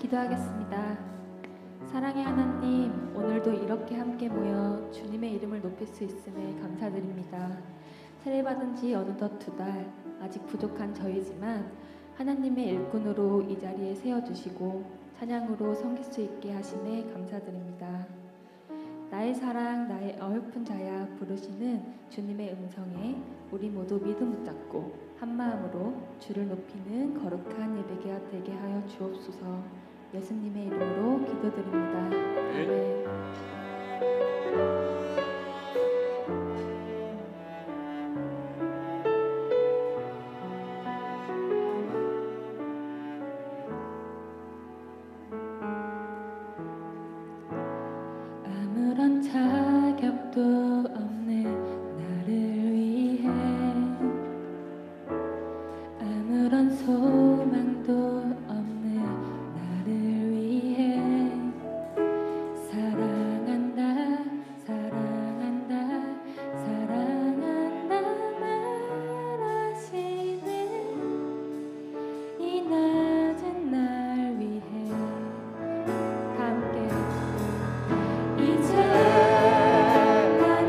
기도하겠습니다. 사랑의 하나님, 오늘도 이렇게 함께 모여 주님의 이름을 높일 수 있음에 감사드립니다. 세례받은 지 어느덧 2달, 아직 부족한 저희지만 하나님의 일꾼으로 이 자리에 세워주시고 찬양으로 섬길 수 있게 하심에 감사드립니다. 나의 사랑, 나의 어여쁜 자야 부르시는 주님의 음성에 우리 모두 믿음 붙잡고 한마음으로 주를 높이는 거룩한 예배가 되게 하여 주옵소서. 예수님의 이름으로 기도드립니다. 아멘. 아무런 자격도 없는 나를 위해 아무런 소망도 없는 나를 위해 사랑한다 사랑한다 사랑한다 말하시네. 이 낮은 날 위해 다 함께 이제 난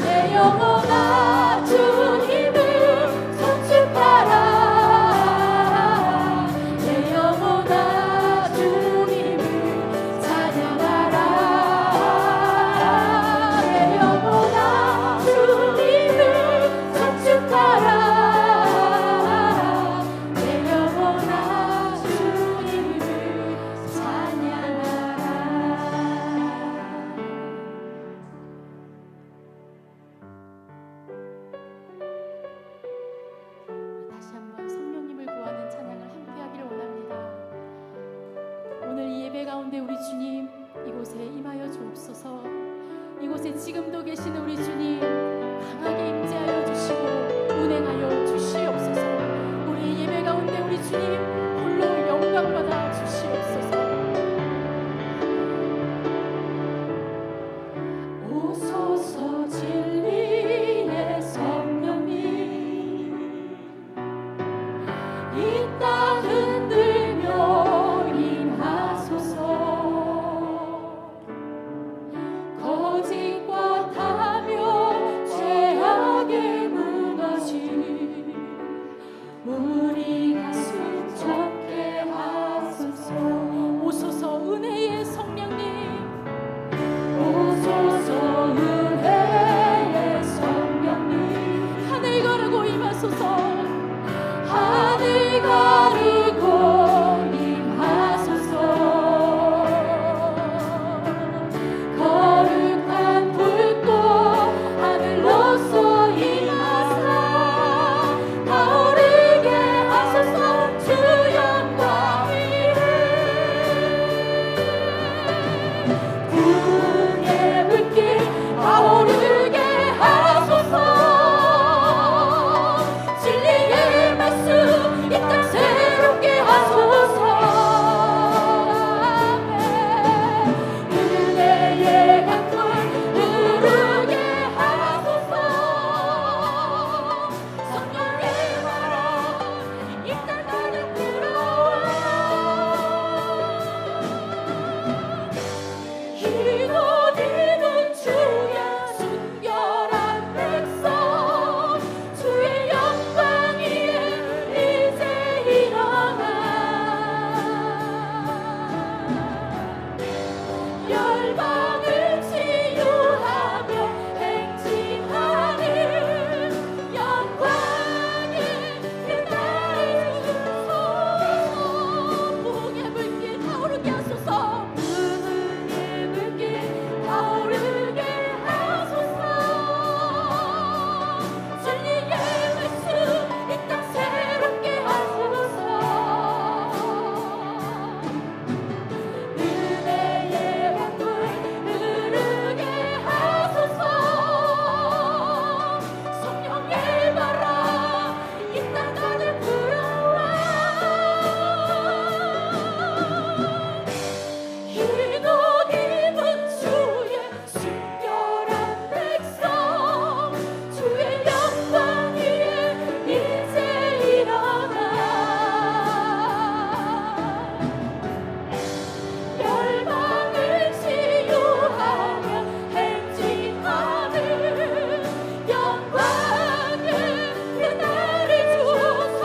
내 영혼아 주님을 송축하라. 내 영혼아 주님을 찬양하라. 내 영혼아 주님을 송축하라. 내 영혼아 주님을 찬양하라. 다시 한번 성령님을 구하는 찬양을 함께 하기를 원합니다. 오늘 이 예배 가운데 우리 주님 이곳에 임하여 주옵소서. 이곳에 지금도 계시는 우리 주님 강하게 임재하여 주시고 운행하여 주시옵소서. 우리 예배 가운데 우리 주님 홀로 영광받아 주시옵소서. 오소서 진리의 성령님 이 땅 흔들며 임하소서. 거짓과 타며 죄악에 무너진 우리 가슴 젖게 하소서. 오소서 은혜의 성령님, 오소서 은혜의 성령님 하늘 가르고 임하소서. 하늘 가르고 임하소서. 거룩한 불꽃 하늘로서 임하사 타오르게 하소서. 주 영광 위에 불의 불길 타오르게 하소서. 진리의 말씀 이 땅 새롭게 하소서. 은혜의 강물 흐르게 하소서. 성령의 바람 이 땅 가득 불어와. 이곳 이곳 주의 순결한 백성 주의 영광 위에 이제 일어나. 열방을 치유하며 행진하는 영광의 그날을 주소서. 부흥의 불길 타오르게 하소서. 부흥의 불길 타오르게 하소서. 진리의 말씀 이 땅 새롭게 하소서. 은혜의 강물 흐르게 하소서. 성령의 바람 이 땅 가득 불어와. 이곳 이곳 주의 순결한 백성 주의 영광 위에 이제 일어나. 열방을 치유하며 행진하는 영광의 그날을 주소서.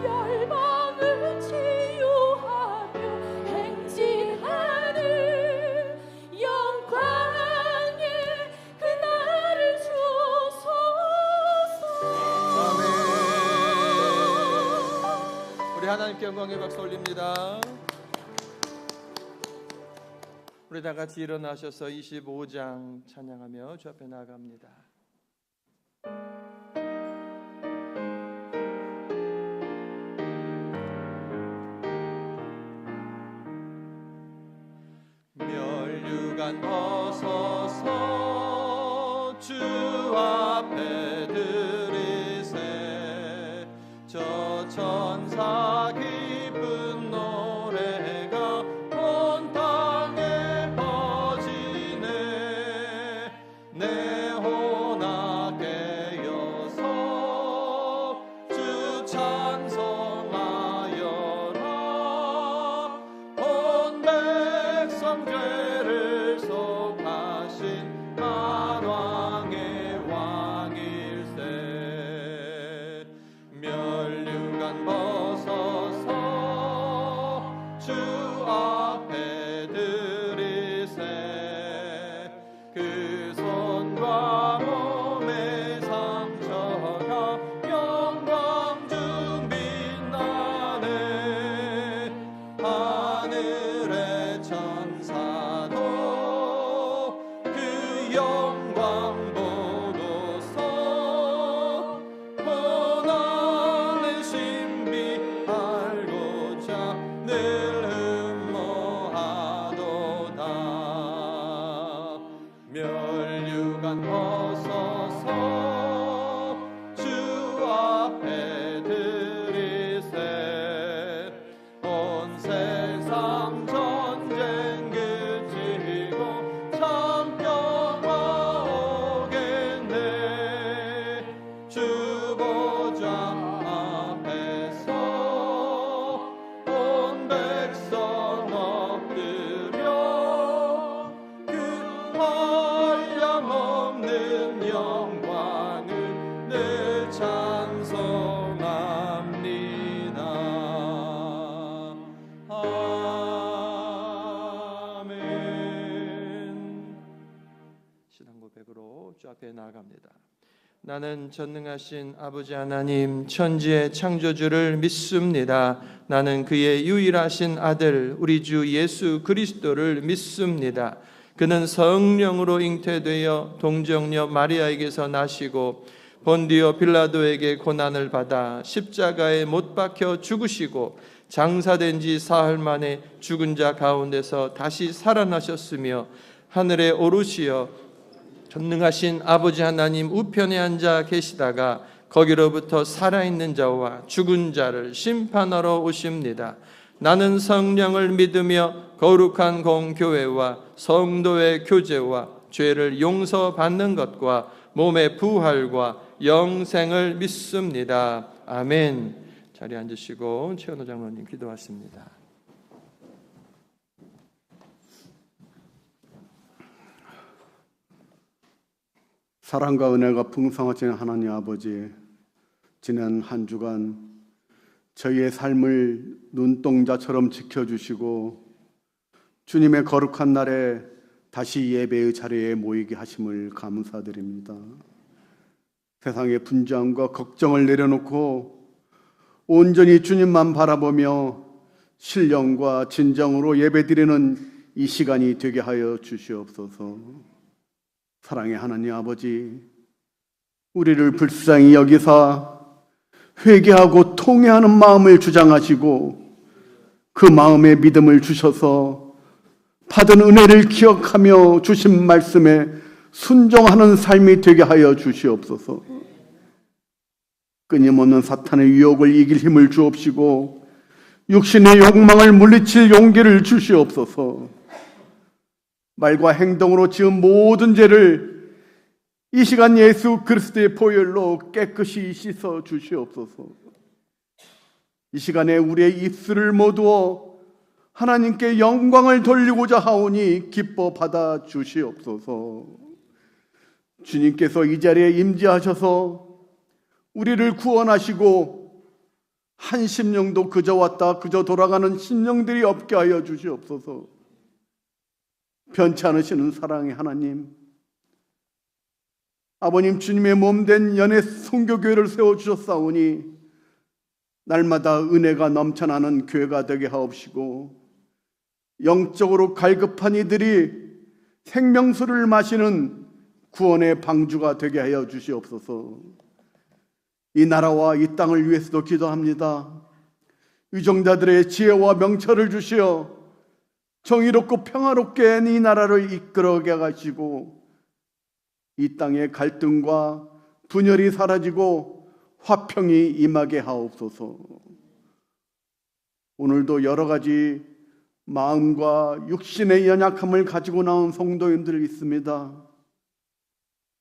열방을 치유하며 행진하는 영광의 그날을 주소서. 아멘. 우리 하나님께 영광의 박수 올립니다. 우리 다 같이 일어나셔서 25장 찬양하며 주 앞에 나아갑니다. 멸류관 벗어서 주 앞에 드리세. 저 천사 기쁜 노래가 온 땅에 퍼지네. 내 혼아 깨어서 주 찬송하여라. 온 백성 죄를 속하신 만왕의 왕일세. 면류관 벗어서 주 앞에 드리세. 그 손과 몸의 상처가 영광 중 빛나네. 하늘의 천사도 그 영광 보고서 고난의 신비 알고자 늘 흠모하도다. 면류관 벗어서 주 앞에 드리세. 온 세상 전쟁 그치고 참 평화 오겠네. 주 보좌 앞에서 온 백성 엎드려 그 한량없는 영광을 늘 찬송합니다. 아멘. 신앙 고백으로 주 앞에 나아갑니다. 나는 전능하신 아버지 하나님 천지의 창조주를 믿습니다. 나는 그의 유일하신 아들 우리 주 예수 그리스도를 믿습니다. 그는 성령으로 잉태되어 동정녀 마리아에게서 나시고 본디오 빌라도에게 고난을 받아 십자가에 못 박혀 죽으시고 장사된 지 사흘 만에 죽은 자 가운데서 다시 살아나셨으며 하늘에 오르시어 전능하신 아버지 하나님 우편에 앉아 계시다가 거기로부터 살아있는 자와 죽은 자를 심판하러 오십니다. 나는 성령을 믿으며 거룩한 공교회와 성도의 교제와 죄를 용서받는 것과 몸의 부활과 영생을 믿습니다. 아멘. 자리에 앉으시고 최현호 장로님 기도하십니다. 사랑과 은혜가 풍성하신 하나님 아버지, 지난 한 주간 저희의 삶을 눈동자처럼 지켜주시고 주님의 거룩한 날에 다시 예배의 자리에 모이게 하심을 감사드립니다. 세상의 분주함과 걱정을 내려놓고 온전히 주님만 바라보며 신령과 진정으로 예배드리는 이 시간이 되게 하여 주시옵소서. 사랑의 하나님 아버지, 우리를 불쌍히 여기사 회개하고 통회하는 마음을 주장하시고 그 마음에 믿음을 주셔서 받은 은혜를 기억하며 주신 말씀에 순종하는 삶이 되게 하여 주시옵소서. 끊임없는 사탄의 유혹을 이길 힘을 주옵시고 육신의 욕망을 물리칠 용기를 주시옵소서. 말과 행동으로 지은 모든 죄를 이 시간 예수 그리스도의 보혈로 깨끗이 씻어 주시옵소서. 이 시간에 우리의 입술을 모두어 하나님께 영광을 돌리고자 하오니 기뻐 받아 주시옵소서. 주님께서 이 자리에 임재하셔서 우리를 구원하시고 한 심령도 그저 왔다 그저 돌아가는 심령들이 없게 하여 주시옵소서. 변치 않으시는 사랑의 하나님, 아버님 주님의 몸된 연애 선교교회를 세워주셨사오니 날마다 은혜가 넘쳐나는 교회가 되게 하옵시고 영적으로 갈급한 이들이 생명수를 마시는 구원의 방주가 되게 하여 주시옵소서. 이 나라와 이 땅을 위해서도 기도합니다. 위정자들의 지혜와 명철을 주시어 정의롭고 평화롭게 이 나라를 이끌어게 가시고 이 땅의 갈등과 분열이 사라지고 화평이 임하게 하옵소서. 오늘도 여러 가지 마음과 육신의 연약함을 가지고 나온 성도님들이 있습니다.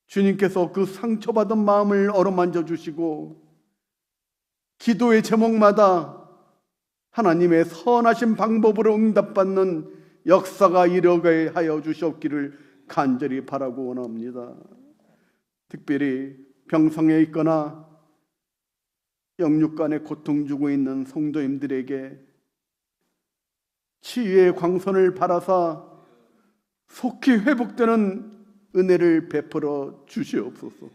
주님께서 그 상처받은 마음을 어루만져 주시고 기도의 제목마다 하나님의 선하신 방법으로 응답받는 역사가 이루어가게 하여 주시옵기를 간절히 바라고 원합니다. 특별히 병상에 있거나 영육간에 고통 주고 있는 성도님들에게 치유의 광선을 발하사 속히 회복되는 은혜를 베풀어 주시옵소서.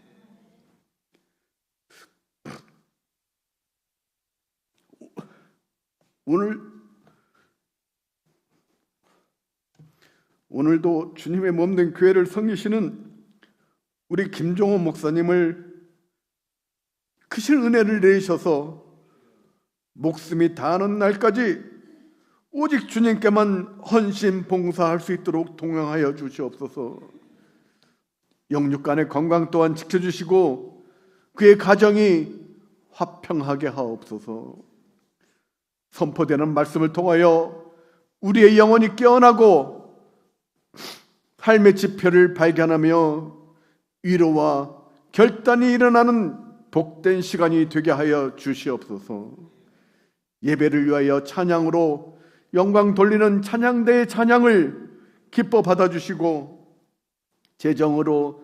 오늘도 주님의 몸된 교회를 섬기시는 우리 김종호 목사님을 크신 은혜를 내리셔서 목숨이 다하는 날까지 오직 주님께만 헌신 봉사할 수 있도록 동행하여 주시옵소서. 영육간의 건강 또한 지켜주시고 그의 가정이 화평하게 하옵소서. 선포되는 말씀을 통하여 우리의 영혼이 깨어나고 삶의 지표를 발견하며 위로와 결단이 일어나는 복된 시간이 되게 하여 주시옵소서. 예배를 위하여 찬양으로 영광 돌리는 찬양대의 찬양을 기뻐 받아주시고 재정으로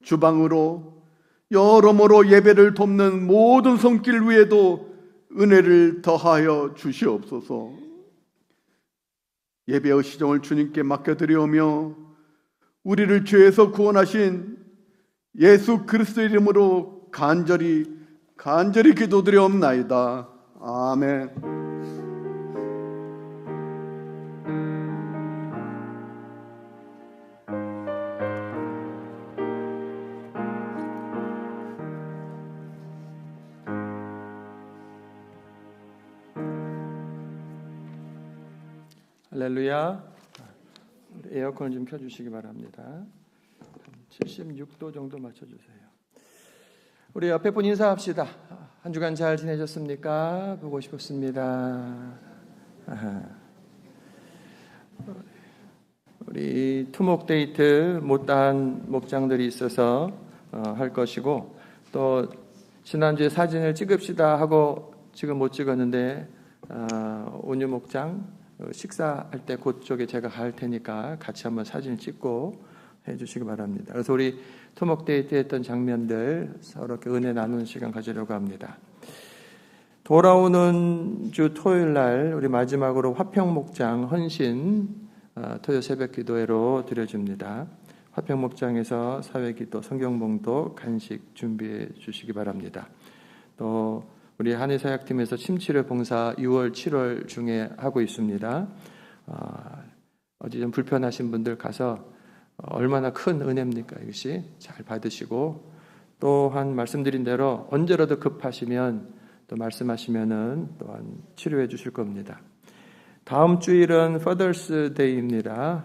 주방으로 여러모로 예배를 돕는 모든 손길 위에도 은혜를 더하여 주시옵소서. 예배의 시정을 주님께 맡겨드리오며 우리를 죄에서 구원하신 예수 그리스도 이름으로 간절히 기도드리옵나이다. 아멘. 할렐루야. 에어컨을 좀 켜주시기 바랍니다. 76도 정도 맞춰주세요. 우리 옆에 분 인사합시다. 한 주간 잘 지내셨습니까? 보고 싶었습니다. 우리 투목데이트 못다한 목장들이 있어서 할 것이고, 또 지난주에 사진을 찍읍시다 하고 지금 못 찍었는데 온유 목장 식사할 때 그쪽에 제가 갈 테니까 같이 한번 사진 찍고 해주시기 바랍니다. 그래서 우리 토목데이트 했던 장면들 서로 이렇게 은혜 나누는 시간 가지려고 합니다. 돌아오는 주 토요일 날 우리 마지막으로 화평목장 헌신 토요 새벽 기도회로 드려집니다. 화평목장에서 사회기도, 성경봉도, 간식 준비해 주시기 바랍니다. 또 우리 한의사역팀에서 침치료 봉사 6월, 7월 중에 하고 있습니다. 어디 좀 불편하신 분들 가서 얼마나 큰 은혜입니까? 이것이 잘 받으시고, 또한 말씀드린 대로 언제라도 급하시면 또 말씀하시면은 또한 치료해 주실 겁니다. 다음 주일은 Father's Day입니다.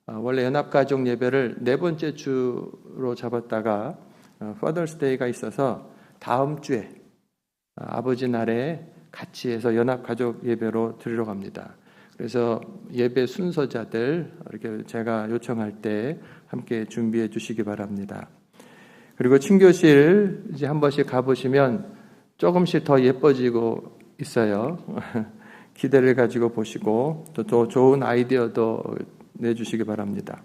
원래 연합가족 예배를 네 번째 주로 잡았다가 Father's Day가 있어서 다음 주에 아버지 날에 같이 해서 연합가족 예배로 드리러 갑니다. 그래서 예배 순서자들 이렇게 제가 요청할 때 함께 준비해 주시기 바랍니다. 그리고 친교실 이제 한 번씩 가보시면 조금씩 더 예뻐지고 있어요. 기대를 가지고 보시고 또 좋은 아이디어도 내주시기 바랍니다.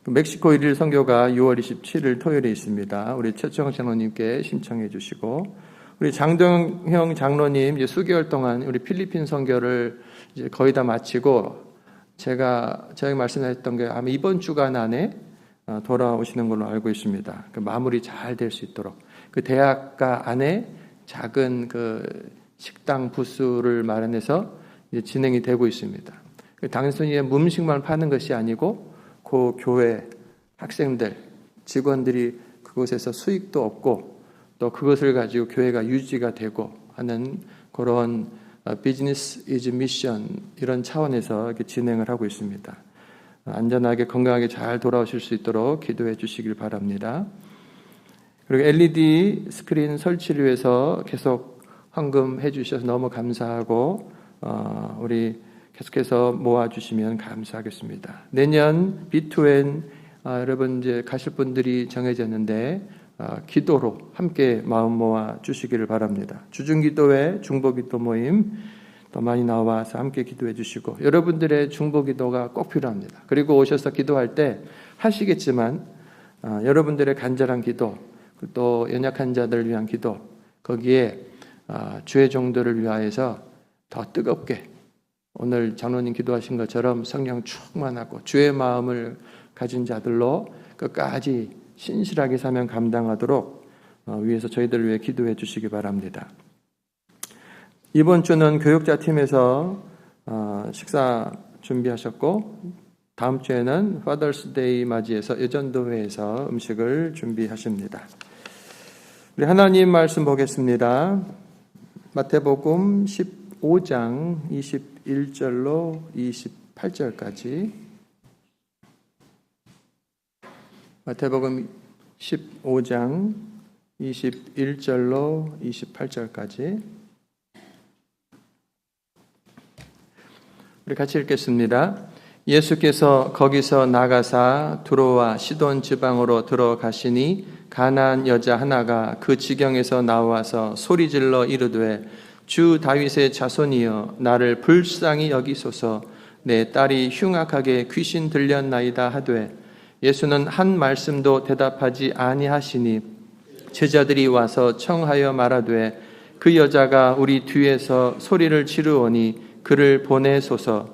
멕시코 1일 선교가 6월 27일 토요일에 있습니다. 우리 최청 장로님께 신청해 주시고, 우리 장동형 장로님 이제 수개월 동안 우리 필리핀 선교를 이제 거의 다 마치고 제가 말씀했던 게 아마 이번 주간 안에 돌아오시는 걸로 알고 있습니다. 그 마무리 잘 될 수 있도록 그 대학가 안에 작은 그 식당 부스를 마련해서 이제 진행이 되고 있습니다. 단순히 음식만 파는 것이 아니고 그 교회 학생들, 직원들이 그곳에서 수익도 얻고 또 그것을 가지고 교회가 유지가 되고 하는 그런 비즈니스 이즈 미션 이런 차원에서 이렇게 진행을 하고 있습니다. 안전하게 건강하게 잘 돌아오실 수 있도록 기도해 주시길 바랍니다. 그리고 LED 스크린 설치를 위해서 계속 헌금해 주셔서 너무 감사하고 우리 계속해서 모아주시면 감사하겠습니다. 내년 B2N 여러분 이제 가실 분들이 정해졌는데 기도로 함께 마음 모아 주시기를 바랍니다. 주중기도회, 중보기도 모임, 또 많이 나와서 함께 기도해 주시고 여러분들의 중보 기도가 꼭 필요합니다. 그리고 오셔서 기도할 때 하시겠지만 여러분들의 간절한 기도 또 연약한 자들을 위한 기도 거기에 주의 종들을 위하여서 더 뜨겁게 오늘 장로님 기도하신 것처럼 성령 충만하고 주의 마음을 가진 자들로 끝까지 신실하게 사명 감당하도록 위에서 저희들을 위해 기도해 주시기 바랍니다. 이번 주는 교육자 팀에서 식사 준비하셨고 다음 주에는 Father's Day 맞이해서 여전도회에서 음식을 준비하십니다. 우리 하나님 말씀 보겠습니다. 마태복음 15장 21절로 28절까지 마태복음 15장 21절로 28절까지 우리 같이 읽겠습니다. 예수께서 거기서 나가사 두로와 시돈 지방으로 들어가시니 가나안 여자 하나가 그 지경에서 나와서 소리질러 이르되 주 다윗의 자손이여 나를 불쌍히 여기소서 내 딸이 흉악하게 귀신 들렸나이다 하되 예수는 한 말씀도 대답하지 아니하시니 제자들이 와서 청하여 말하되 그 여자가 우리 뒤에서 소리를 지르오니 그를 보내소서.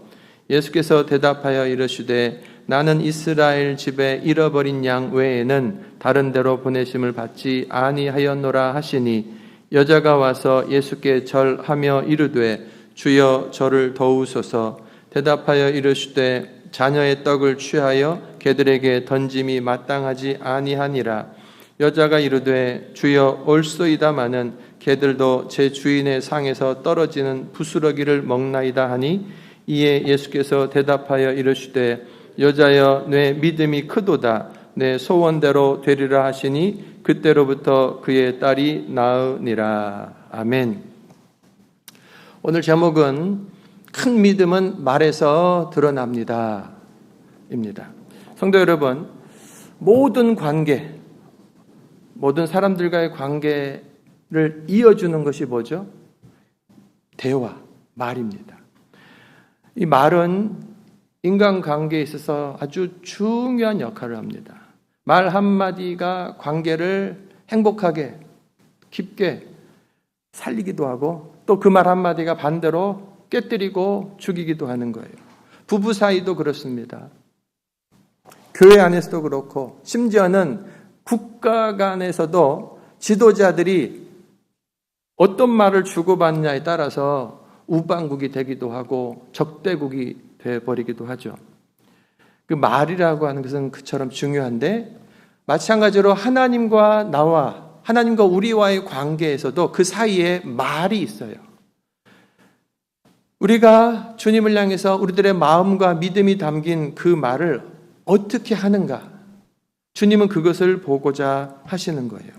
예수께서 대답하여 이르시되 나는 이스라엘 집에 잃어버린 양 외에는 다른 데로 보내심을 받지 아니하였노라 하시니 여자가 와서 예수께 절하며 이르되 주여 저를 도우소서. 대답하여 이르시되 자녀의 떡을 취하여 개들에게 던짐이 마땅하지 아니하니라. 여자가 이르되 주여 올소이다마는 개들도 제 주인의 상에서 떨어지는 부스러기를 먹나이다 하니 이에 예수께서 대답하여 이르시되 여자여 내 믿음이 크도다 내 소원대로 되리라 하시니 그때로부터 그의 딸이 나으니라. 아멘. 오늘 제목은 큰 믿음은 말에서 드러납니다 입니다. 성도 여러분, 모든 관계, 모든 사람들과의 관계를 이어주는 것이 뭐죠? 대화, 말입니다. 이 말은 인간관계에 있어서 아주 중요한 역할을 합니다. 말 한마디가 관계를 행복하게, 깊게 살리기도 하고 또 그 말 한마디가 반대로 깨뜨리고 죽이기도 하는 거예요. 부부 사이도 그렇습니다. 교회 안에서도 그렇고 심지어는 국가 간에서도 지도자들이 어떤 말을 주고받느냐에 따라서 우방국이 되기도 하고 적대국이 되어버리기도 하죠. 그 말이라고 하는 것은 그처럼 중요한데 마찬가지로 하나님과 나와 하나님과 우리와의 관계에서도 그 사이에 말이 있어요. 우리가 주님을 향해서 우리들의 마음과 믿음이 담긴 그 말을 어떻게 하는가? 주님은 그것을 보고자 하시는 거예요.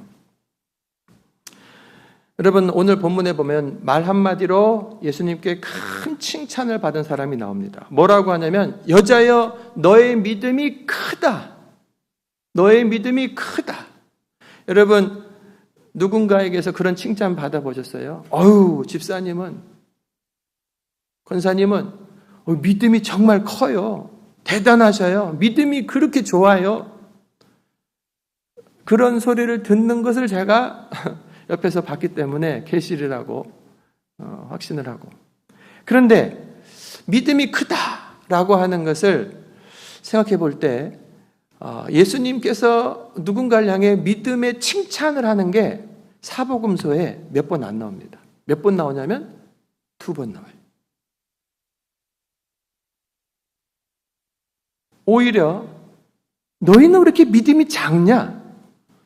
여러분, 오늘 본문에 보면 말 한마디로 예수님께 큰 칭찬을 받은 사람이 나옵니다. 뭐라고 하냐면 여자여 너의 믿음이 크다. 너의 믿음이 크다. 여러분, 누군가에게서 그런 칭찬 받아보셨어요? 어휴, 집사님은, 권사님은 믿음이 정말 커요. 대단하셔요. 믿음이 그렇게 좋아요. 그런 소리를 듣는 것을 제가 옆에서 봤기 때문에 계시리라고 확신을 하고. 그런데 믿음이 크다라고 하는 것을 생각해 볼 때 예수님께서 누군가를 향해 믿음의 칭찬을 하는 게 사복음서에 몇 번 안 나옵니다. 몇 번 나오냐면 2번 나와요. 오히려 너희는 왜 이렇게 믿음이 작냐?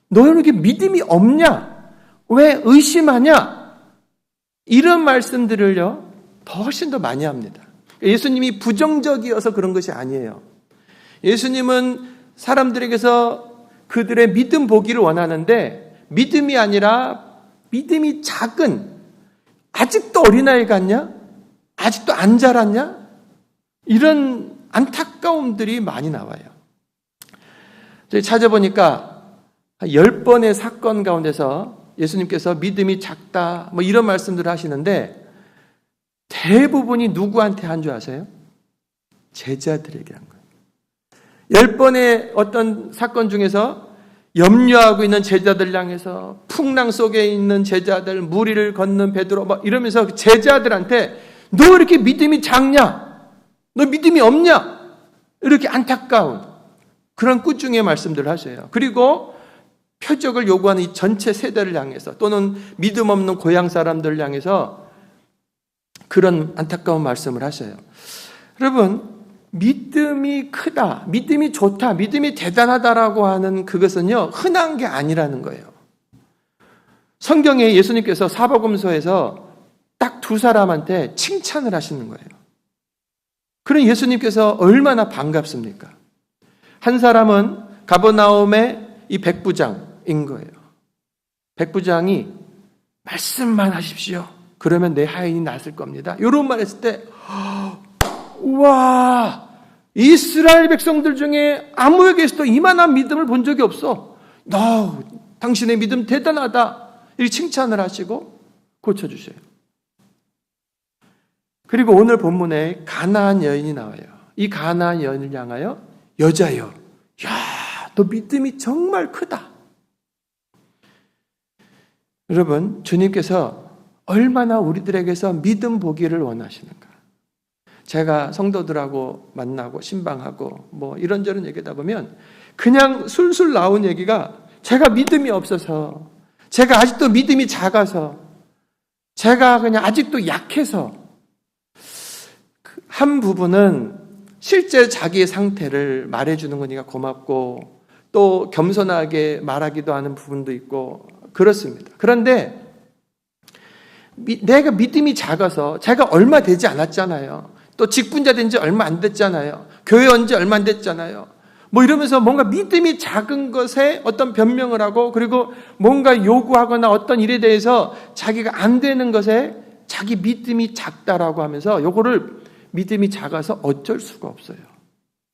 너희는 왜 이렇게 믿음이 없냐? 왜 의심하냐? 이런 말씀들을요 더 훨씬 더 많이 합니다. 예수님이 부정적이어서 그런 것이 아니에요. 예수님은 사람들에게서 그들의 믿음 보기를 원하는데 믿음이 아니라 믿음이 작은, 아직도 어린아이 같냐? 아직도 안 자랐냐? 이런 안타까움들이 많이 나와요. 저희 찾아보니까 10번의 사건 가운데서 예수님께서 믿음이 작다 뭐 이런 말씀들을 하시는데 대부분이 누구한테 한 줄 아세요? 제자들에게 한 거예요. 10번의 어떤 사건 중에서 염려하고 있는 제자들 향해서 풍랑 속에 있는 제자들, 무리를 걷는 베드로 이러면서 제자들한테 너 이렇게 믿음이 작냐? 너 믿음이 없냐? 이렇게 안타까운 그런 꾸중의 말씀들을 하셔요. 그리고 표적을 요구하는 이 전체 세대를 향해서 또는 믿음 없는 고향 사람들을 향해서 그런 안타까운 말씀을 하셔요. 여러분, 믿음이 크다, 믿음이 좋다, 믿음이 대단하다라고 하는 그것은요, 흔한 게 아니라는 거예요. 성경에 예수님께서 사복음서에서 딱 두 사람한테 칭찬을 하시는 거예요. 그런 예수님께서 얼마나 반갑습니까? 한 사람은 가버나움의 이 백부장인 거예요. 백부장이 말씀만 하십시오. 그러면 내 하인이 낫을 겁니다. 이런 말 했을 때 우와, 이스라엘 백성들 중에 아무에게서도 이만한 믿음을 본 적이 없어. 당신의 믿음 대단하다. 이렇게 칭찬을 하시고 고쳐주셔요. 그리고 오늘 본문에 가나안 여인이 나와요. 이 가나안 여인을 향하여 여자여, 야, 너 믿음이 정말 크다. 여러분, 주님께서 얼마나 우리들에게서 믿음 보기를 원하시는가. 제가 성도들하고 만나고 신방하고 이런저런 얘기하다 보면 그냥 술술 나온 얘기가 제가 믿음이 없어서, 제가 아직도 믿음이 작아서, 제가 그냥 아직도 약해서, 한 부분은 실제 자기의 상태를 말해주는 거니까 고맙고 또 겸손하게 말하기도 하는 부분도 있고 그렇습니다. 그런데 내가 믿음이 작아서, 제가 얼마 되지 않았잖아요. 또 직분자 된 지 얼마 안 됐잖아요. 교회 온 지 얼마 안 됐잖아요. 이러면서 뭔가 믿음이 작은 것에 어떤 변명을 하고, 그리고 뭔가 요구하거나 어떤 일에 대해서 자기가 안 되는 것에 자기 믿음이 작다라고 하면서 요거를 믿음이 작아서 어쩔 수가 없어요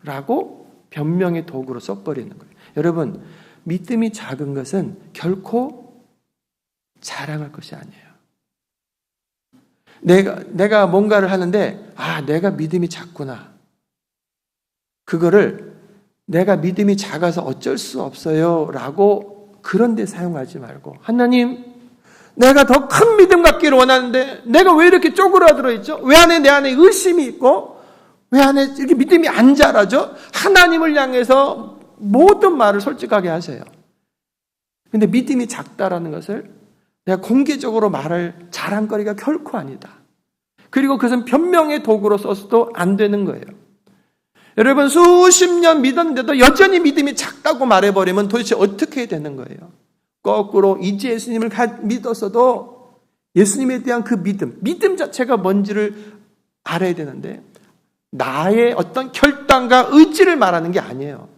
라고 변명의 도구로 써버리는 거예요. 여러분, 믿음이 작은 것은 결코 자랑할 것이 아니에요. 내가 뭔가를 하는데 내가 믿음이 작구나, 그거를 내가 믿음이 작아서 어쩔 수 없어요 라고 그런 데 사용하지 말고, 하나님, 내가 더 큰 믿음 갖기를 원하는데 내가 왜 이렇게 쪼그라들어 있죠? 왜 내 안에 의심이 있고 왜 안에 이렇게 믿음이 안 자라죠? 하나님을 향해서 모든 말을 솔직하게 하세요. 근데 믿음이 작다라는 것을 내가 공개적으로 말할 자랑거리가 결코 아니다. 그리고 그것은 변명의 도구로 써서도 안 되는 거예요. 여러분, 수십 년 믿었는데도 여전히 믿음이 작다고 말해버리면 도대체 어떻게 되는 거예요? 거꾸로 이제 예수님을 믿었어도 예수님에 대한 그 믿음 자체가 뭔지를 알아야 되는데, 나의 어떤 결단과 의지를 말하는 게 아니에요.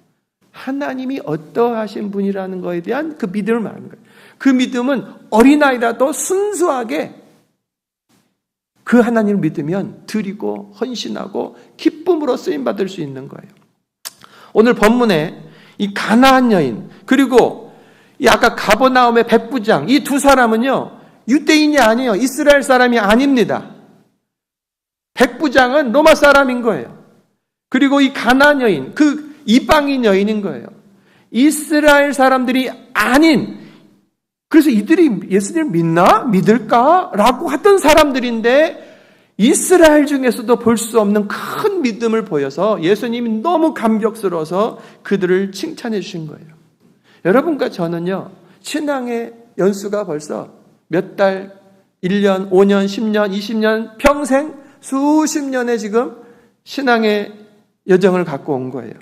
하나님이 어떠하신 분이라는 것에 대한 그 믿음을 말하는 거예요. 그 믿음은 어린아이라도 순수하게 그 하나님을 믿으면 드리고 헌신하고 기쁨으로 쓰임받을 수 있는 거예요. 오늘 본문에 이 가나안 여인, 그리고 이 아까 가버나움의 백부장, 이 두 사람은요, 유대인이 아니에요. 이스라엘 사람이 아닙니다. 백부장은 로마 사람인 거예요. 그리고 이 가나안 여인, 그 이방인 여인인 거예요. 이스라엘 사람들이 아닌, 그래서 이들이 예수님을 믿나? 믿을까? 라고 하던 사람들인데 이스라엘 중에서도 볼 수 없는 큰 믿음을 보여서 예수님이 너무 감격스러워서 그들을 칭찬해 주신 거예요. 여러분과 저는요, 신앙의 연수가 벌써 몇 달, 1년, 5년, 10년, 20년, 평생 수십 년의 지금 신앙의 여정을 갖고 온 거예요.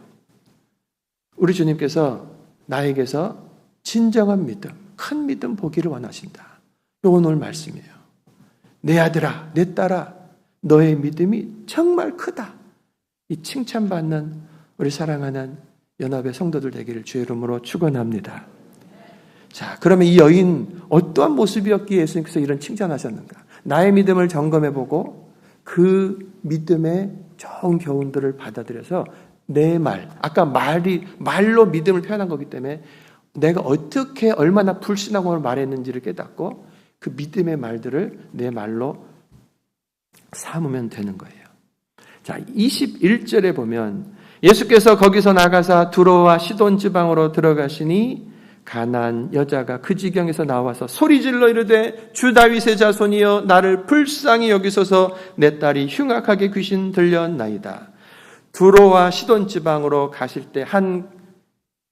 우리 주님께서 나에게서 진정한 믿음, 큰 믿음 보기를 원하신다. 이거 오늘 말씀이에요. 내 아들아, 내 딸아, 너의 믿음이 정말 크다. 이 칭찬받는 우리 사랑하는 연합의 성도들 되기를 주의 이름으로 축원합니다. 자, 그러면 이 여인 어떠한 모습이었기에 예수님께서 이런 칭찬하셨는가? 나의 믿음을 점검해보고 그 믿음의 좋은 교훈들을 받아들여서 내 말, 아까 말로 믿음을 표현한 거기 때문에 내가 어떻게 얼마나 불신하고 말했는지를 깨닫고 그 믿음의 말들을 내 말로 삼으면 되는 거예요. 자, 21절에 보면 예수께서 거기서 나가사 두로와 시돈 지방으로 들어가시니 가난 여자가 그 지경에서 나와서 소리질러 이르되 주 다윗의 자손이여 나를 불쌍히 여기소서 내 딸이 흉악하게 귀신 들렸나이다. 두로와 시돈 지방으로 가실 때 한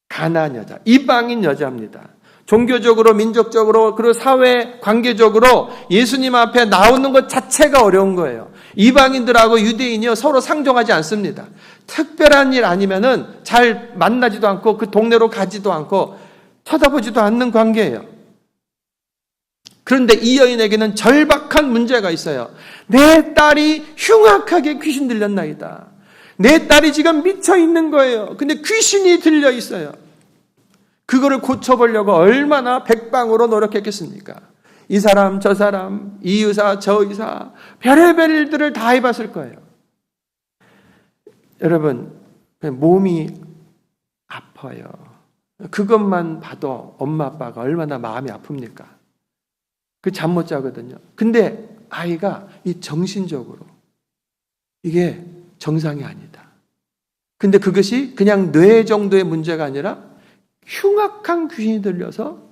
가난 여자, 이방인 여자입니다. 종교적으로, 민족적으로, 그리고 사회 관계적으로 예수님 앞에 나오는 것 자체가 어려운 거예요. 이방인들하고 유대인이요 서로 상종하지 않습니다. 특별한 일 아니면은 잘 만나지도 않고 그 동네로 가지도 않고 쳐다보지도 않는 관계예요. 그런데 이 여인에게는 절박한 문제가 있어요. 내 딸이 흉악하게 귀신 들렸나이다. 내 딸이 지금 미쳐 있는 거예요. 근데 귀신이 들려 있어요. 그거를 고쳐보려고 얼마나 백방으로 노력했겠습니까? 이 사람 저 사람, 이 의사 저 의사, 별의별 일들을 다 해봤을 거예요. 여러분, 몸이 아파요. 그것만 봐도 엄마 아빠가 얼마나 마음이 아픕니까? 그 잠 못 자거든요. 근데 아이가 이 정신적으로 이게 정상이 아니다. 근데 그것이 그냥 뇌 정도의 문제가 아니라 흉악한 귀신이 들려서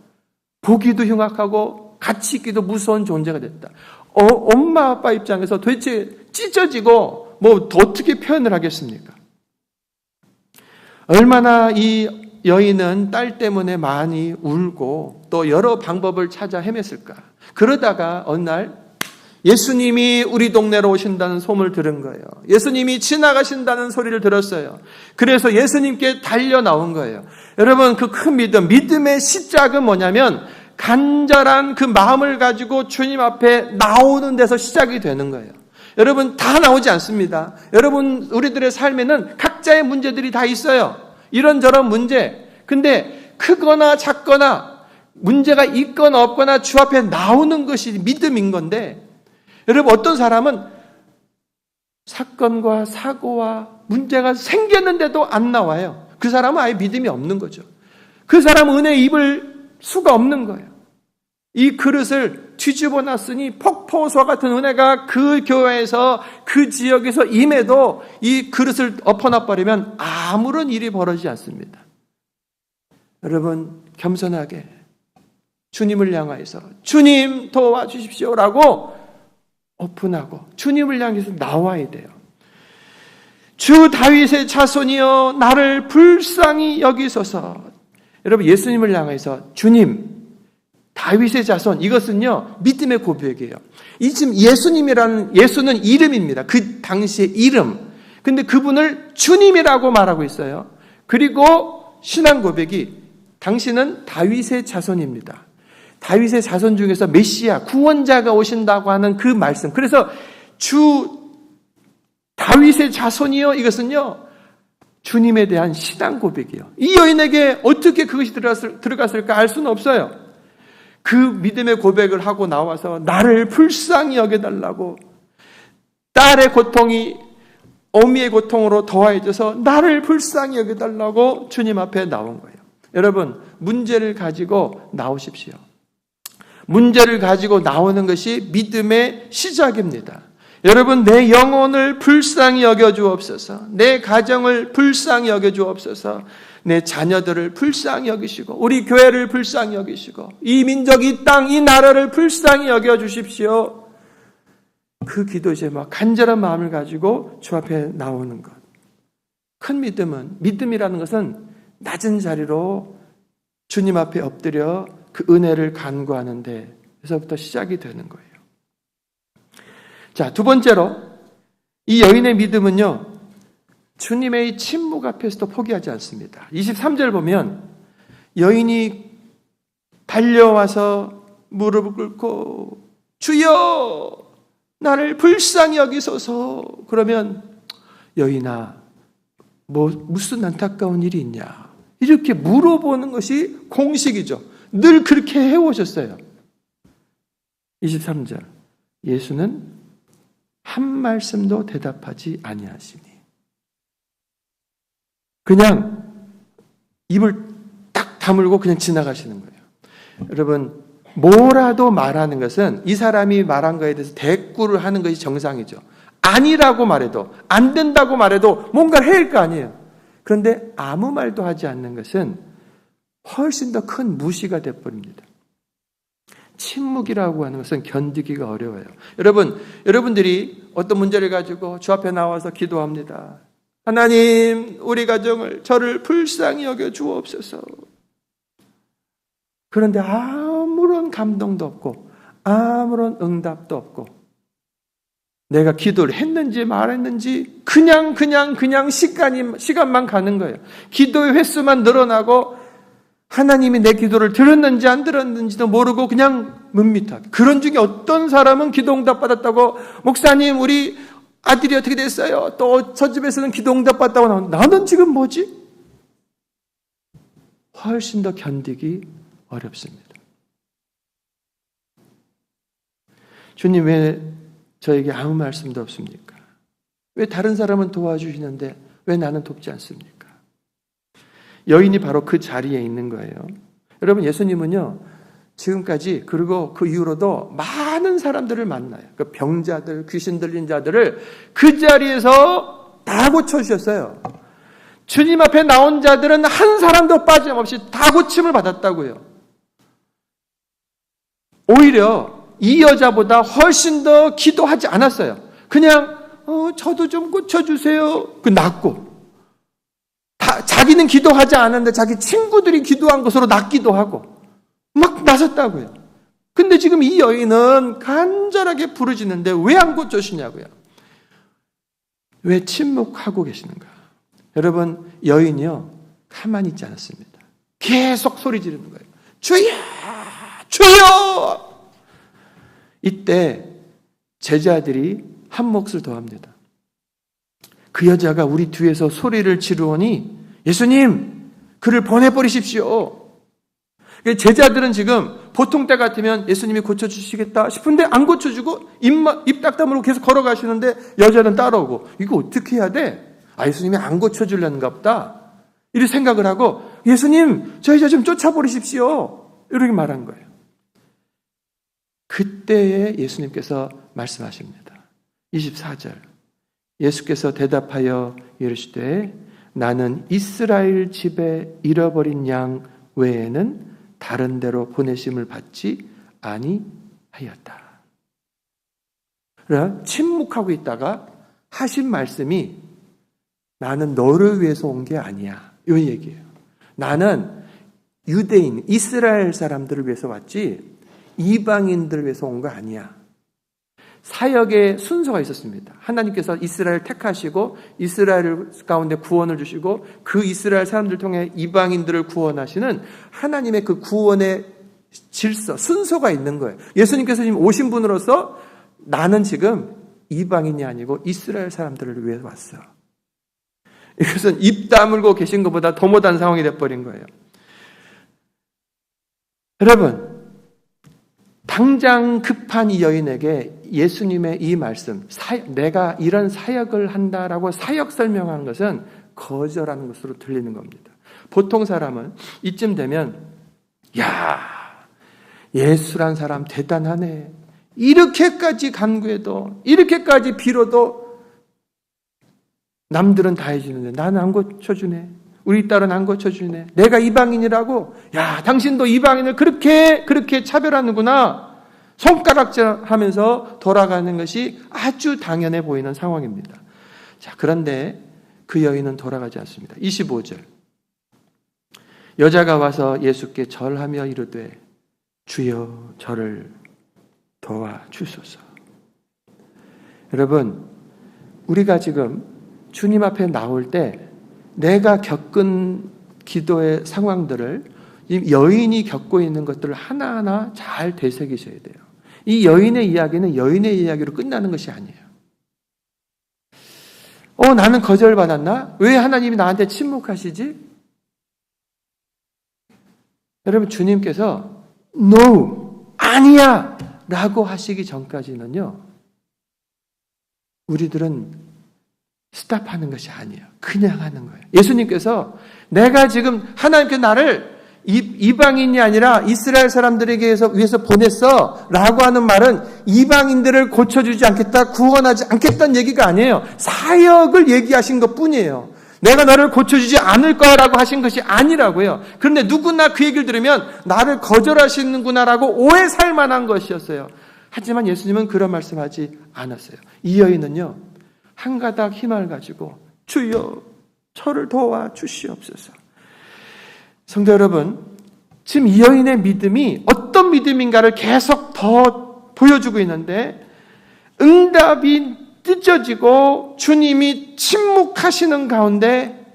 보기도 흉악하고 같이 있기도 무서운 존재가 됐다. 엄마 아빠 입장에서 도대체 찢어지고 뭐 어떻게 표현을 하겠습니까? 얼마나 이 여인은 딸 때문에 많이 울고 또 여러 방법을 찾아 헤맸을까. 그러다가 어느 날 예수님이 우리 동네로 오신다는 소문을 들은 거예요. 예수님이 지나가신다는 소리를 들었어요. 그래서 예수님께 달려 나온 거예요. 여러분, 그 큰 믿음의 시작은 뭐냐면 간절한 그 마음을 가지고 주님 앞에 나오는 데서 시작이 되는 거예요. 여러분, 다 나오지 않습니다. 여러분, 우리들의 삶에는 각자의 문제들이 다 있어요. 이런저런 문제. 근데 크거나 작거나 문제가 있거나 없거나 주 앞에 나오는 것이 믿음인 건데, 여러분, 어떤 사람은 사건과 사고와 문제가 생겼는데도 안 나와요. 그 사람은 아예 믿음이 없는 거죠. 그 사람은 은혜에 입을 수가 없는 거예요. 이 그릇을 뒤집어 놨으니 폭포수와 같은 은혜가 그 교회에서 그 지역에서 임해도 이 그릇을 엎어놔버리면 아무런 일이 벌어지지 않습니다. 여러분, 겸손하게 주님을 향하여서 주님 도와주십시오라고 오픈하고 주님을 향해서 나와야 돼요. 주 다윗의 자손이여 나를 불쌍히 여기소서. 여러분, 예수님을 향해서 주님, 다윗의 자손, 이것은요 믿음의 고백이에요. 이 지금 예수는 이름입니다. 그 당시의 이름. 근데 그분을 주님이라고 말하고 있어요. 그리고 신앙 고백이 당신은 다윗의 자손입니다. 다윗의 자손 중에서 메시아, 구원자가 오신다고 하는 그 말씀. 그래서 주 다윗의 자손이요, 이것은요 주님에 대한 신앙 고백이에요. 이 여인에게 어떻게 그것이 들어갔을까 알 수는 없어요. 그 믿음의 고백을 하고 나와서 나를 불쌍히 여겨달라고, 딸의 고통이 어미의 고통으로 더해져서 나를 불쌍히 여겨달라고 주님 앞에 나온 거예요. 여러분, 문제를 가지고 나오십시오. 문제를 가지고 나오는 것이 믿음의 시작입니다. 여러분, 내 영혼을 불쌍히 여겨주옵소서. 내 가정을 불쌍히 여겨주옵소서. 내 자녀들을 불쌍히 여기시고 우리 교회를 불쌍히 여기시고 이 민족, 이 땅, 이 나라를 불쌍히 여겨주십시오. 그 기도 제목, 간절한 마음을 가지고 주 앞에 나오는 것. 큰 믿음이라는 것은 낮은 자리로 주님 앞에 엎드려 그 은혜를 간구하는 데서부터 시작이 되는 거예요. 자, 두 번째로 이 여인의 믿음은요, 주님의 침묵 앞에서도 포기하지 않습니다. 23절 보면 여인이 달려와서 무릎을 꿇고 주여 나를 불쌍히 여기소서. 그러면 여인아, 무슨 안타까운 일이 있냐, 이렇게 물어보는 것이 공식이죠. 늘 그렇게 해오셨어요. 23절 예수는 한 말씀도 대답하지 아니하시니, 그냥 입을 딱 다물고 그냥 지나가시는 거예요. 여러분, 뭐라도 말하는 것은 이 사람이 말한 거에 대해서 대꾸를 하는 것이 정상이죠. 아니라고 말해도, 안 된다고 말해도 뭔가를 해야 할 거 아니에요. 그런데 아무 말도 하지 않는 것은 훨씬 더 큰 무시가 되어버립니다. 침묵이라고 하는 것은 견디기가 어려워요. 여러분들이 어떤 문제를 가지고 주 앞에 나와서 기도합니다. 하나님, 우리 가정을, 저를 불쌍히 여겨 주옵소서. 그런데 아무런 감동도 없고 아무런 응답도 없고 내가 기도를 했는지 말했는지 그냥 시간만 가는 거예요. 기도의 횟수만 늘어나고 하나님이 내 기도를 들었는지 안 들었는지도 모르고 그냥 밋밋하게. 그런 중에 어떤 사람은 기도 응답 받았다고, 목사님 우리 아들이 어떻게 됐어요? 또 저 집에서는 기도 응답 받았다고 나오는데 나는 지금 뭐지? 훨씬 더 견디기 어렵습니다. 주님 왜 저에게 아무 말씀도 없습니까? 왜 다른 사람은 도와주시는데 왜 나는 돕지 않습니까? 여인이 바로 그 자리에 있는 거예요. 여러분, 예수님은요, 지금까지 그리고 그 이후로도 많은 사람들을 만나요. 그 병자들, 귀신 들린 자들을 그 자리에서 다 고쳐주셨어요. 주님 앞에 나온 자들은 한 사람도 빠짐없이 다 고침을 받았다고요. 오히려 이 여자보다 훨씬 더 기도하지 않았어요. 그냥 저도 좀 고쳐주세요. 그 낫고 자기는 기도하지 않았는데 자기 친구들이 기도한 것으로 낫기도 하고 막 나섰다고요. 근데 지금 이 여인은 간절하게 부르짖는데 왜 안 고쳐주시냐고요. 왜 침묵하고 계시는가? 여러분, 여인이요 가만히 있지 않았습니다. 계속 소리 지르는 거예요. 주여! 주여! 이때 제자들이 한 몫을 더합니다. 그 여자가 우리 뒤에서 소리를 지르오니 예수님, 그를 보내버리십시오. 제자들은 지금 보통 때 같으면 예수님이 고쳐주시겠다 싶은데 안 고쳐주고 입 딱 다물고 계속 걸어가시는데 여자는 따라오고 이거 어떻게 해야 돼? 예수님이 안 고쳐주려는가 보다. 이렇게 생각을 하고 예수님, 저 여자 좀 쫓아버리십시오. 이렇게 말한 거예요. 그때에 예수님께서 말씀하십니다. 24절. 예수께서 대답하여 이르시되 나는 이스라엘 집에 잃어버린 양 외에는 다른 데로 보내심을 받지 아니하였다. 그러나 침묵하고 있다가 하신 말씀이 나는 너를 위해서 온 게 아니야. 이 얘기예요. 나는 유대인, 이스라엘 사람들을 위해서 왔지 이방인들을 위해서 온 거 아니야. 사역의 순서가 있었습니다. 하나님께서 이스라엘 택하시고 이스라엘 가운데 구원을 주시고 그 이스라엘 사람들을 통해 이방인들을 구원하시는 하나님의 그 구원의 질서, 순서가 있는 거예요. 예수님께서 지금 오신 분으로서 나는 지금 이방인이 아니고 이스라엘 사람들을 위해 왔어. 이것은 입 다물고 계신 것보다 더 못한 상황이 되어버린 거예요. 여러분, 당장 급한 이 여인에게 예수님의 이 말씀, 내가 이런 사역을 한다라고 사역 설명하는 것은 거절하는 것으로 들리는 겁니다. 보통 사람은 이쯤 되면 야, 예수란 사람 대단하네. 이렇게까지 간구해도 이렇게까지 빌어도 남들은 다 해주는데 나는 안 고쳐주네. 우리 딸은 안 고쳐주네. 내가 이방인이라고? 야, 당신도 이방인을 그렇게 차별하는구나. 손가락질하면서 돌아가는 것이 아주 당연해 보이는 상황입니다. 자, 그런데 그 여인은 돌아가지 않습니다. 25절. 여자가 와서 예수께 절하며 이르되 주여 저를 도와주소서. 여러분, 우리가 지금 주님 앞에 나올 때 내가 겪은 기도의 상황들을 이 여인이 겪고 있는 것들을 하나하나 잘 되새기셔야 돼요. 이 여인의 이야기는 여인의 이야기로 끝나는 것이 아니에요. 나는 거절받았나? 왜 하나님이 나한테 침묵하시지? 여러분, 주님께서 No, 아니야! 라고 하시기 전까지는요, 우리들은 스탑하는 것이 아니에요. 그냥 하는 거예요. 예수님께서 내가 지금 하나님께 나를 이방인이 아니라 이스라엘 사람들에게 위해서 보냈어 라고 하는 말은 이방인들을 고쳐주지 않겠다, 구원하지 않겠다는 얘기가 아니에요. 사역을 얘기하신 것 뿐이에요. 내가 너를 고쳐주지 않을 거라고 하신 것이 아니라고요. 그런데 누구나 그 얘기를 들으면 나를 거절하시는구나라고 오해 살 만한 것이었어요. 하지만 예수님은 그런 말씀하지 않았어요. 이 여인은요, 한 가닥 희망을 가지고 주여 저를 도와 주시옵소서. 성도 여러분, 지금 이 여인의 믿음이 어떤 믿음인가를 계속 더 보여주고 있는데, 응답이 늦어지고 주님이 침묵하시는 가운데,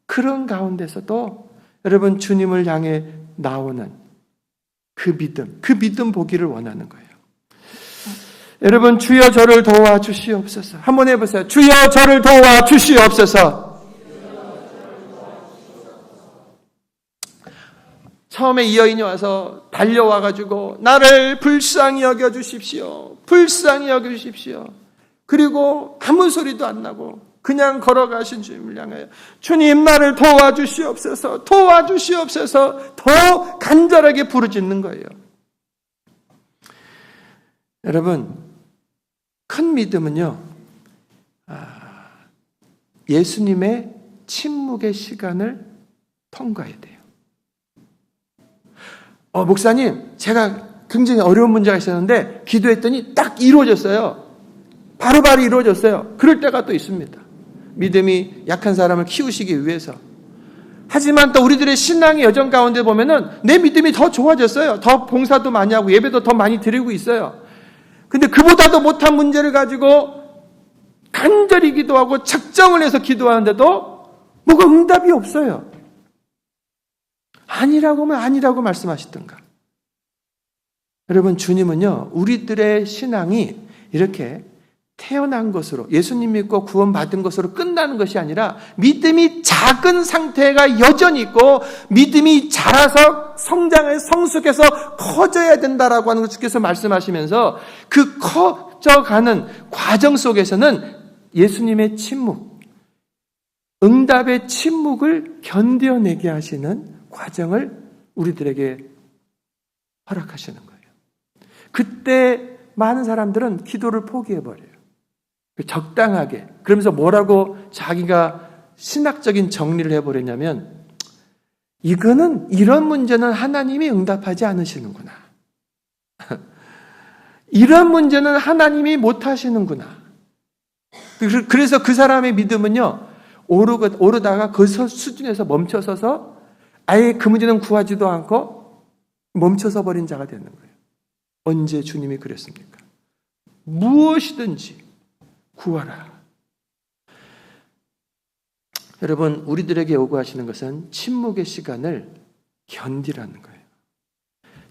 그런 가운데서도 여러분 주님을 향해 나오는 그 믿음 보기를 원하는 거예요. 여러분, 주여 저를 도와주시옵소서. 한번 해보세요. 주여 저를 도와주시옵소서. 처음에 이 여인이 와서 달려와가지고 나를 불쌍히 여겨주십시오. 불쌍히 여겨주십시오. 그리고 아무 소리도 안 나고 그냥 걸어가신 주님을 향하여 주님 나를 도와주시옵소서. 도와주시옵소서. 더 간절하게 부르짖는 거예요. 여러분, 큰 믿음은요, 예수님의 침묵의 시간을 통과해야 돼요. 목사님, 제가 굉장히 어려운 문제가 있었는데 기도했더니 딱 이루어졌어요. 바로바로 이루어졌어요. 그럴 때가 또 있습니다. 믿음이 약한 사람을 키우시기 위해서. 하지만 또 우리들의 신앙의 여정 가운데 보면은 내 믿음이 더 좋아졌어요. 더 봉사도 많이 하고 예배도 더 많이 드리고 있어요. 근데 그보다도 못한 문제를 가지고 간절히 기도하고 작정을 해서 기도하는데도 뭐가 응답이 없어요. 아니라고 하면 아니라고 말씀하시던가. 여러분, 주님은요, 우리들의 신앙이 이렇게 태어난 것으로, 예수님 믿고 구원받은 것으로 끝나는 것이 아니라 믿음이 작은 상태가 여전히 있고 믿음이 자라서 성장해 성숙해서 커져야 된다라고 하는 것 주께서 말씀하시면서 그 커져가는 과정 속에서는 예수님의 침묵, 응답의 침묵을 견뎌내게 하시는 과정을 우리들에게 허락하시는 거예요. 그때 많은 사람들은 기도를 포기해버려요. 적당하게. 그러면서 뭐라고 자기가 신학적인 정리를 해버렸냐면, 이거는, 이런 문제는 하나님이 응답하지 않으시는구나. 이런 문제는 하나님이 못하시는구나. 그래서 그 사람의 믿음은요, 오르다가 그 수준에서 멈춰서서 아예 그 문제는 구하지도 않고 멈춰서 버린 자가 되는 거예요. 언제 주님이 그랬습니까? 무엇이든지 구하라. 여러분, 우리들에게 요구하시는 것은 침묵의 시간을 견디라는 거예요.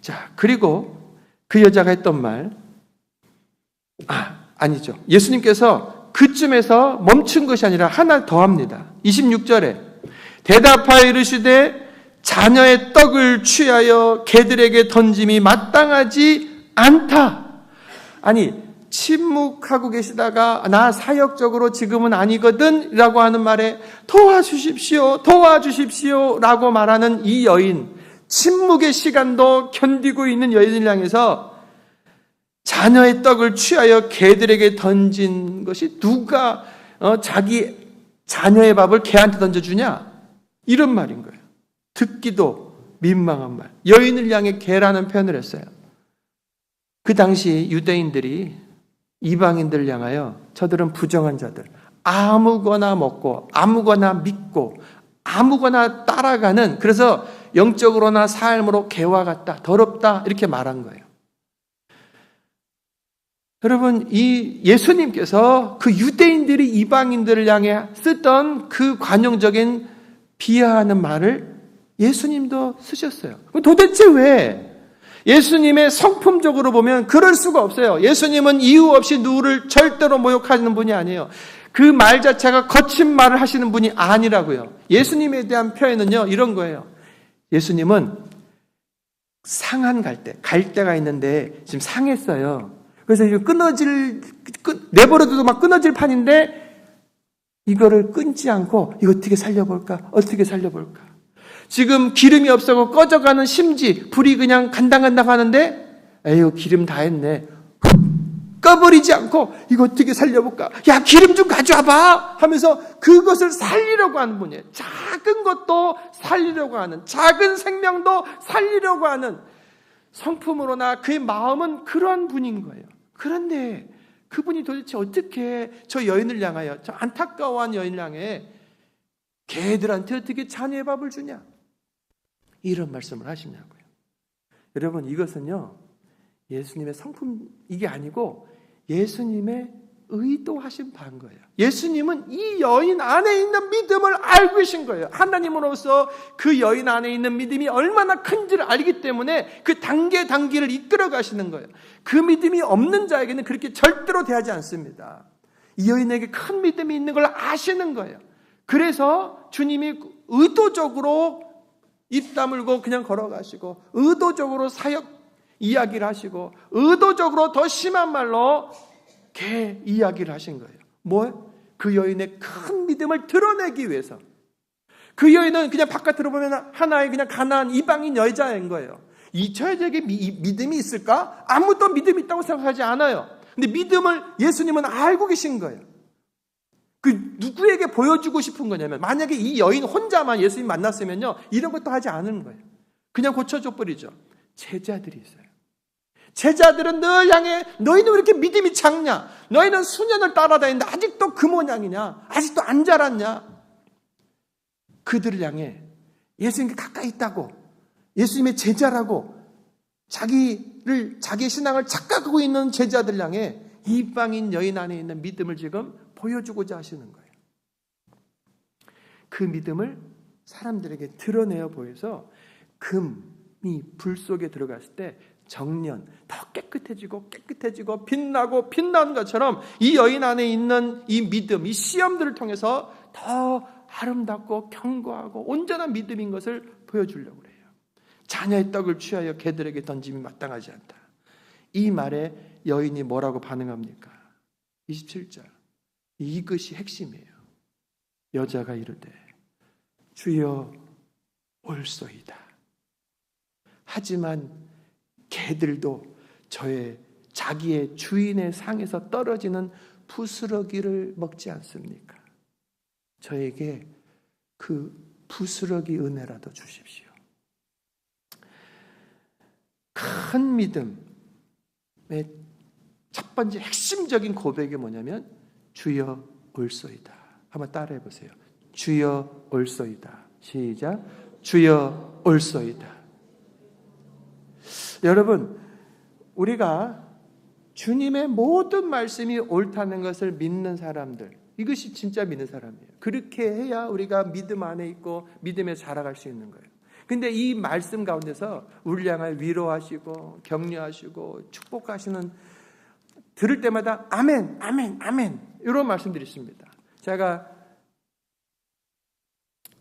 자, 그리고 그 여자가 했던 말, 아니죠. 예수님께서 그쯤에서 멈춘 것이 아니라 하나 더 합니다. 26절에 대답하여 이르시되 자녀의 떡을 취하여 개들에게 던짐이 마땅하지 않다. 아니, 침묵하고 계시다가 나 사역적으로 지금은 아니거든 라고 하는 말에 도와주십시오, 도와주십시오 라고 말하는 이 여인, 침묵의 시간도 견디고 있는 여인을 향해서 자녀의 떡을 취하여 개들에게 던진 것이 누가 자기 자녀의 밥을 개한테 던져주냐? 이런 말인 거예요. 듣기도 민망한 말. 여인을 향해 개라는 표현을 했어요. 그 당시 유대인들이 이방인들을 향하여 저들은 부정한 자들, 아무거나 먹고 아무거나 믿고 아무거나 따라가는, 그래서 영적으로나 삶으로 개와 같다, 더럽다 이렇게 말한 거예요. 여러분, 이 예수님께서 그 유대인들이 이방인들을 향해 쓰던 그 관용적인 비하하는 말을 예수님도 쓰셨어요. 도대체 왜? 예수님의 성품적으로 보면 그럴 수가 없어요. 예수님은 이유 없이 누구를 절대로 모욕하는 분이 아니에요. 그 말 자체가 거친 말을 하시는 분이 아니라고요. 예수님에 대한 표현은요, 이런 거예요. 예수님은 상한 갈대가 있는데 지금 상했어요. 그래서 이거 내버려둬도 막 끊어질 판인데 이거를 끊지 않고 이거 어떻게 살려볼까? 지금 기름이 없어서 꺼져가는 심지, 불이 그냥 간당간당 하는데, 에휴, 기름 다 했네. 꺼버리지 않고, 이거 어떻게 살려볼까? 야, 기름 좀 가져와봐! 하면서 그것을 살리려고 하는 분이에요. 작은 것도 살리려고 하는, 작은 생명도 살리려고 하는 성품으로나 그의 마음은 그러한 분인 거예요. 그런데 그분이 도대체 어떻게 저 여인을 향하여, 저 안타까워한 여인을 향해 개들한테 어떻게 자녀의 밥을 주냐? 이런 말씀을 하시냐고요. 여러분, 이것은요, 예수님의 성품, 이게 아니고 예수님의 의도하신 바인 거예요. 예수님은 이 여인 안에 있는 믿음을 알고 계신 거예요. 하나님으로서 그 여인 안에 있는 믿음이 얼마나 큰지를 알기 때문에 그 단계를 이끌어 가시는 거예요. 그 믿음이 없는 자에게는 그렇게 절대로 대하지 않습니다. 이 여인에게 큰 믿음이 있는 걸 아시는 거예요. 그래서 주님이 의도적으로 입 다물고 그냥 걸어가시고, 의도적으로 사역 이야기를 하시고, 의도적으로 더 심한 말로 개 이야기를 하신 거예요. 뭐? 그 여인의 큰 믿음을 드러내기 위해서. 그 여인은 그냥 바깥으로 보면 하나의 그냥 가난한 이방인 여자인 거예요. 이 여자에게 믿음이 있을까? 아무도 믿음이 있다고 생각하지 않아요. 근데 믿음을 예수님은 알고 계신 거예요. 그 누구에게 보여주고 싶은 거냐면, 만약에 이 여인 혼자만 예수님 만났으면요, 이런 것도 하지 않은 거예요. 그냥 고쳐줘 버리죠. 제자들이 있어요. 제자들은 늘 향해, 너희는 왜 이렇게 믿음이 작냐? 너희는 수년을 따라다니는데 아직도 그 모양이냐? 아직도 안 자랐냐? 그들을 향해 예수님께 가까이 있다고, 예수님의 제자라고 자기의 신앙을 착각하고 있는 제자들 향해 이방인 여인 안에 있는 믿음을 지금 보여주고자 하시는 거예요. 그 믿음을 사람들에게 드러내어 보여서 금이 불 속에 들어갔을 때 정년, 더 깨끗해지고 빛나고 빛나는 것처럼 이 여인 안에 있는 이 믿음, 이 시험들을 통해서 더 아름답고 견고하고 온전한 믿음인 것을 보여주려고 해요. 자녀의 떡을 취하여 개들에게 던짐이 마땅하지 않다. 이 말에 여인이 뭐라고 반응합니까? 27절. 이것이 핵심이에요. 여자가 이르되 주여 올소이다. 하지만 개들도 자기의 주인의 상에서 떨어지는 부스러기를 먹지 않습니까? 저에게 그 부스러기 은혜라도 주십시오. 큰 믿음의 첫 번째 핵심적인 고백이 뭐냐면 주여 올소이다. 한번 따라해 보세요. 주여 올소이다. 시작. 주여 올소이다. 여러분, 우리가 주님의 모든 말씀이 옳다는 것을 믿는 사람들, 이것이 진짜 믿는 사람이에요. 그렇게 해야 우리가 믿음 안에 있고 믿음에 자라갈 수 있는 거예요. 근데 이 말씀 가운데서 우리를 향해 위로하시고 격려하시고 축복하시는, 들을 때마다 아멘, 아멘, 아멘 이런 말씀들이 있습니다. 제가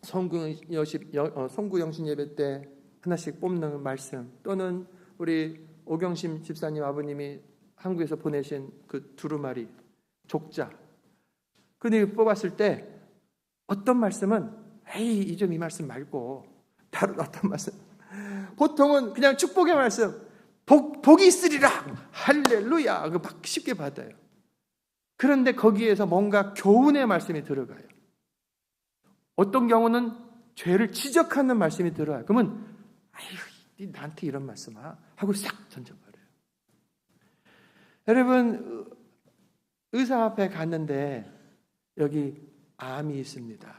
성구영신 예배 때 하나씩 뽑는 말씀, 또는 우리 오경심 집사님 아버님이 한국에서 보내신 그 두루마리 족자, 근데 뽑았을 때 어떤 말씀은 에이 이 말씀 말고 다른 어떤 말씀, 보통은 그냥 축복의 말씀, 복이 있으리라 할렐루야 막 쉽게 받아요. 그런데 거기에서 뭔가 교훈의 말씀이 들어가요. 어떤 경우는 죄를 지적하는 말씀이 들어가요. 그러면 아유 나한테 이런 말씀 하고 싹 던져버려요. 여러분, 의사 앞에 갔는데 여기 암이 있습니다.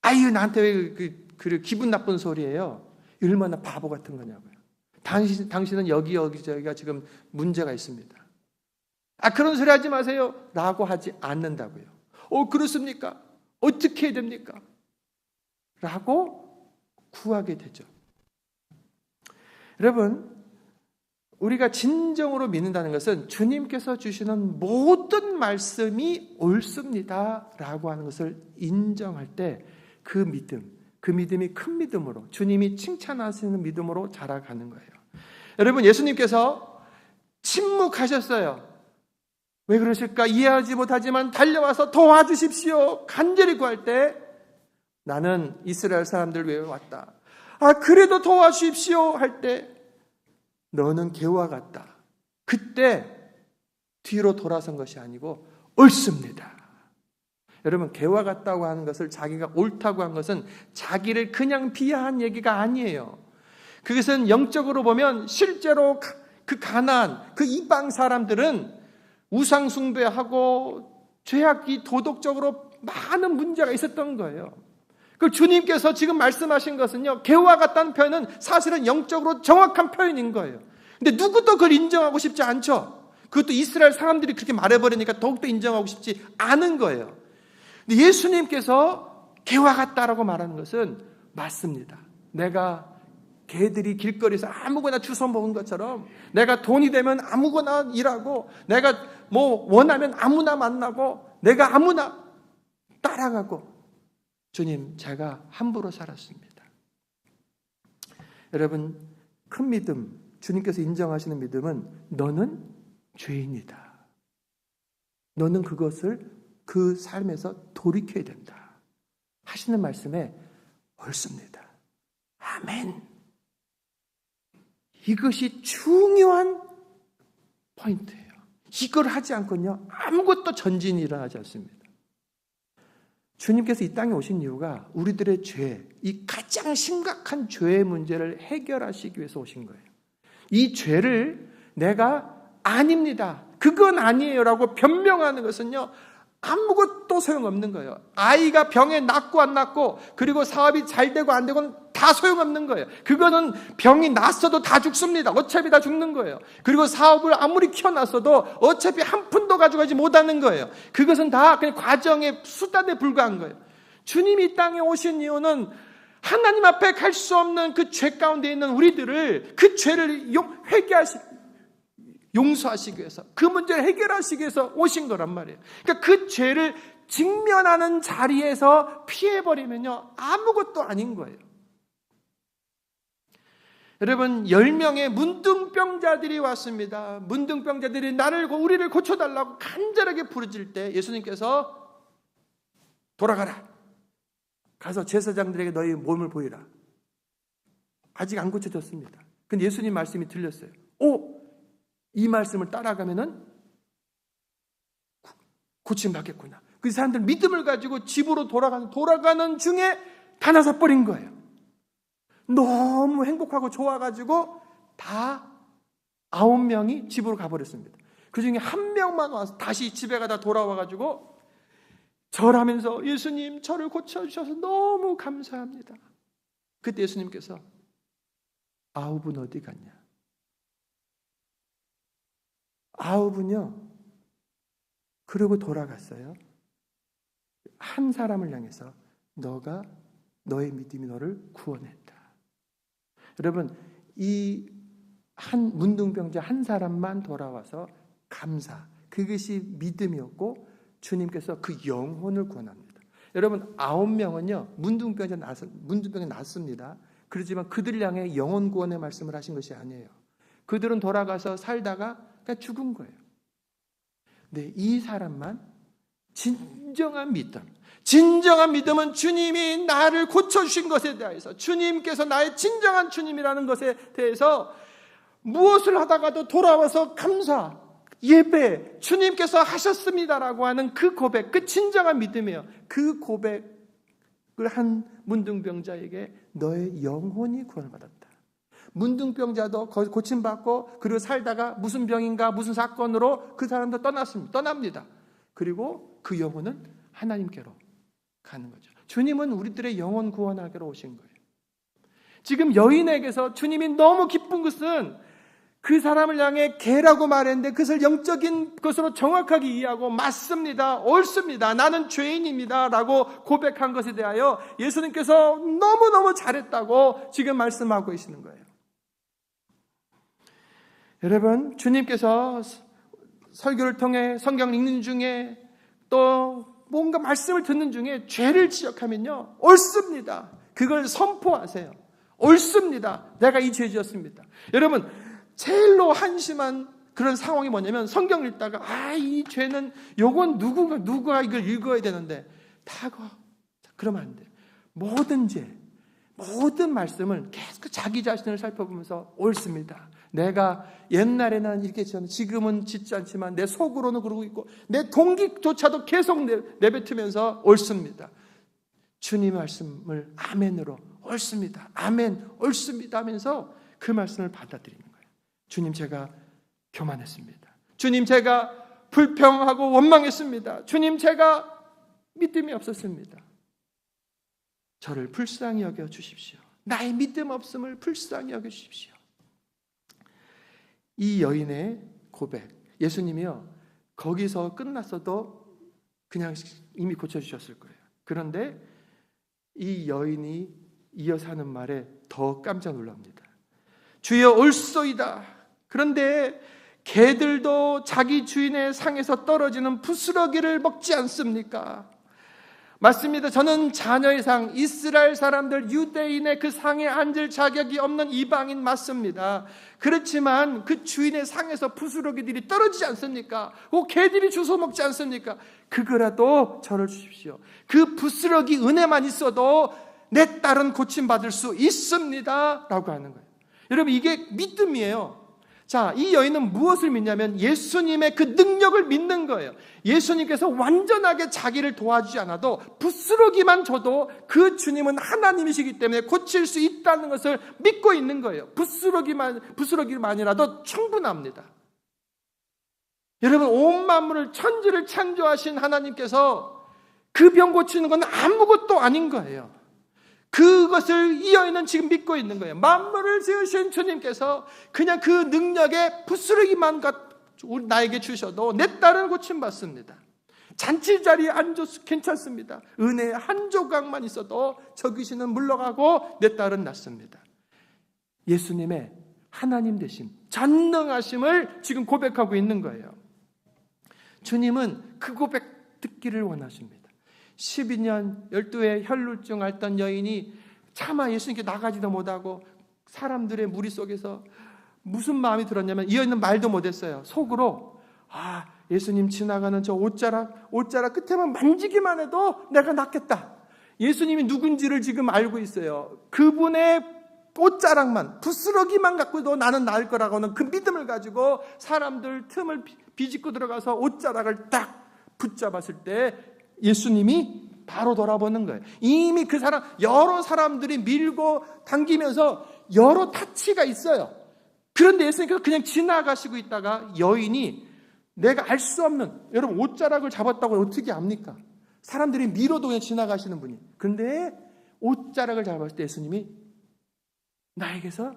아유 나한테 왜 그 기분 나쁜 소리예요? 얼마나 바보 같은 거냐고요. 당신은 여기저기가 지금 문제가 있습니다. 그런 소리 하지 마세요 라고 하지 않는다고요. 그렇습니까? 어떻게 해야 됩니까? 라고 구하게 되죠. 여러분, 우리가 진정으로 믿는다는 것은 주님께서 주시는 모든 말씀이 옳습니다 라고 하는 것을 인정할 때 그 믿음이 큰 믿음으로, 주님이 칭찬하시는 믿음으로 자라가는 거예요. 여러분, 예수님께서 침묵하셨어요. 왜 그러실까? 이해하지 못하지만 달려와서 도와주십시오 간절히 구할 때, 나는 이스라엘 사람들 위해 왔다. 그래도 도와주십시오 할 때 너는 개와 같다. 그때 뒤로 돌아선 것이 아니고 옳습니다. 여러분, 개와 같다고 하는 것을 자기가 옳다고 한 것은 자기를 그냥 비하한 얘기가 아니에요. 그것은 영적으로 보면 실제로 그 가나안, 그 이방 사람들은 우상 숭배하고 죄악이 도덕적으로 많은 문제가 있었던 거예요. 그 주님께서 지금 말씀하신 것은요, 개와 같다는 표현은 사실은 영적으로 정확한 표현인 거예요. 근데 누구도 그걸 인정하고 싶지 않죠. 그것도 이스라엘 사람들이 그렇게 말해버리니까 더욱더 인정하고 싶지 않은 거예요. 근데 예수님께서 개와 같다라고 말하는 것은 맞습니다. 내가 개들이 길거리에서 아무거나 주워 먹은 것처럼, 내가 돈이 되면 아무거나 일하고, 내가 원하면 아무나 만나고, 내가 아무나 따라가고, 주님, 제가 함부로 살았습니다. 여러분, 큰 믿음, 주님께서 인정하시는 믿음은 너는 죄인이다. 너는 그것을 그 삶에서 돌이켜야 된다 하시는 말씀에 옳습니다. 아멘. 이것이 중요한 포인트예요. 이걸 하지 않고는요, 아무것도 전진이 일어나지 않습니다. 주님께서 이 땅에 오신 이유가 우리들의 죄, 이 가장 심각한 죄의 문제를 해결하시기 위해서 오신 거예요. 이 죄를 내가 아닙니다, 그건 아니에요라고 변명하는 것은요, 아무것도 소용없는 거예요. 아이가 병에 낫고 안 낫고, 그리고 사업이 잘 되고 안 되고는 다 소용없는 거예요. 그거는 병이 났어도 다 죽습니다. 어차피 다 죽는 거예요. 그리고 사업을 아무리 키워놨어도 어차피 한 푼도 가져가지 못하는 거예요. 그것은 다 그냥 과정의 수단에 불과한 거예요. 주님이 이 땅에 오신 이유는 하나님 앞에 갈 수 없는 그 죄 가운데 있는 우리들을, 그 죄를 용서하시기 위해서, 그 문제를 해결하시기 위해서 오신 거란 말이에요. 그러니까 그 죄를 직면하는 자리에서 피해버리면요, 아무것도 아닌 거예요. 여러분, 10명의 문둥병자들이 왔습니다. 문둥병자들이 우리를 고쳐달라고 간절하게 부르짖을 때 예수님께서 돌아가라, 가서 제사장들에게 너희 몸을 보이라. 아직 안 고쳐졌습니다. 근데 예수님 말씀이 들렸어요. 이 말씀을 따라가면은 고침받겠구나. 그 사람들 믿음을 가지고 집으로 돌아가는 중에 다 나서 버린 거예요. 너무 행복하고 좋아가지고 다 9명이 집으로 가버렸습니다. 그 중에 1명만 와서 다시 집에 가다 돌아와가지고 절하면서 예수님, 저를 고쳐주셔서 너무 감사합니다. 그때 예수님께서 9은 어디 갔냐? 9은요, 그러고 돌아갔어요. 한 사람을 향해서 너의 믿음이 너를 구원했다. 여러분, 이 한 문둥병자 한 사람만 돌아와서 감사, 그것이 믿음이었고 주님께서 그 영혼을 구원합니다. 여러분, 9명은요 문둥병이 낫습니다. 그렇지만 그들 향해 영혼 구원의 말씀을 하신 것이 아니에요. 그들은 돌아가서 살다가 그냥 죽은 거예요. 근데 이 사람만 진정한 믿음은 주님이 나를 고쳐주신 것에 대해서, 주님께서 나의 진정한 주님이라는 것에 대해서 무엇을 하다가도 돌아와서 감사, 예배, 주님께서 하셨습니다라고 하는 그 고백, 그 진정한 믿음이에요. 그 고백을 한 문둥병자에게 너의 영혼이 구원을 받았다. 문둥병자도 고침받고 그리고 살다가 무슨 병인가 무슨 사건으로 그 사람도 떠납니다. 그리고 그 영혼은 하나님께로 가는 거죠. 주님은 우리들의 영혼 구원하기로 오신 거예요. 지금 여인에게서 주님이 너무 기쁜 것은 그 사람을 향해 개라고 말했는데 그것을 영적인 것으로 정확하게 이해하고 맞습니다, 옳습니다, 나는 죄인입니다 라고 고백한 것에 대하여 예수님께서 너무너무 잘했다고 지금 말씀하고 계시는 거예요. 여러분, 주님께서 설교를 통해 성경을 읽는 중에 또 뭔가 말씀을 듣는 중에 죄를 지적하면요, 옳습니다, 그걸 선포하세요. 옳습니다, 내가 이 죄 지었습니다. 여러분, 제일로 한심한 그런 상황이 뭐냐면 성경 읽다가 이 죄는 요건 누가 이걸 읽어야 되는데 그러면 안 돼. 모든 모든 말씀을 계속 자기 자신을 살펴보면서 옳습니다. 내가 옛날에는 이렇게 했지만 지금은 짓지 않지만 내 속으로는 그러고 있고 내 동기조차도 계속 내뱉으면서 옳습니다. 주님의 말씀을 아멘으로 옳습니다. 아멘, 옳습니다 하면서 그 말씀을 받아들이는 거예요. 주님, 제가 교만했습니다. 주님, 제가 불평하고 원망했습니다. 주님, 제가 믿음이 없었습니다. 저를 불쌍히 여겨 주십시오. 나의 믿음 없음을 불쌍히 여겨 주십시오. 이 여인의 고백, 예수님이요 거기서 끝났어도 그냥 이미 고쳐주셨을 거예요. 그런데 이 여인이 이어서 하는 말에 더 깜짝 놀랍니다. 주여 옳소이다. 그런데 개들도 자기 주인의 상에서 떨어지는 부스러기를 먹지 않습니까? 맞습니다. 저는 자녀의 상, 이스라엘 사람들, 유대인의 그 상에 앉을 자격이 없는 이방인 맞습니다. 그렇지만 그 주인의 상에서 부스러기들이 떨어지지 않습니까? 그 개들이 주워 먹지 않습니까? 그거라도 저를 주십시오. 그 부스러기 은혜만 있어도 내 딸은 고침받을 수 있습니다 라고 하는 거예요. 여러분, 이게 믿음이에요. 자, 이 여인은 무엇을 믿냐면 예수님의 그 능력을 믿는 거예요. 예수님께서 완전하게 자기를 도와주지 않아도 부스러기만 줘도 그 주님은 하나님이시기 때문에 고칠 수 있다는 것을 믿고 있는 거예요. 부스러기만이라도 충분합니다. 여러분, 온 만물을, 천지를 창조하신 하나님께서 그 병 고치는 건 아무것도 아닌 거예요. 그것을 이 여인은 지금 믿고 있는 거예요. 만물을 지으신 주님께서 그냥 그 능력의 부스러기만 나에게 주셔도 내 딸은 고침받습니다. 잔치 자리에 앉아서 괜찮습니다. 은혜의 한 조각만 있어도 저 귀신은 물러가고 내 딸은 낫습니다. 예수님의 하나님 되심, 전능하심을 지금 고백하고 있는 거예요. 주님은 그 고백 듣기를 원하십니다. 12년 12회 혈루증 앓던 여인이 차마 예수님께 나가지도 못하고 사람들의 무리 속에서 무슨 마음이 들었냐면 이 여인은 말도 못했어요. 속으로 예수님 지나가는 저 옷자락 끝에만 만지기만 해도 내가 낫겠다. 예수님이 누군지를 지금 알고 있어요. 그분의 옷자락만, 부스러기만 갖고도 나는 나을 거라고는 그 믿음을 가지고 사람들 틈을 비집고 들어가서 옷자락을 딱 붙잡았을 때 예수님이 바로 돌아보는 거예요. 이미 그 사람, 여러 사람들이 밀고 당기면서 여러 타치가 있어요. 그런데 예수님께서 그냥 지나가시고 있다가 여인이 내가 알 수 없는, 여러분 옷자락을 잡았다고 어떻게 압니까? 사람들이 밀어도 그냥 지나가시는 분이. 근데 옷자락을 잡았을 때 예수님이 나에게서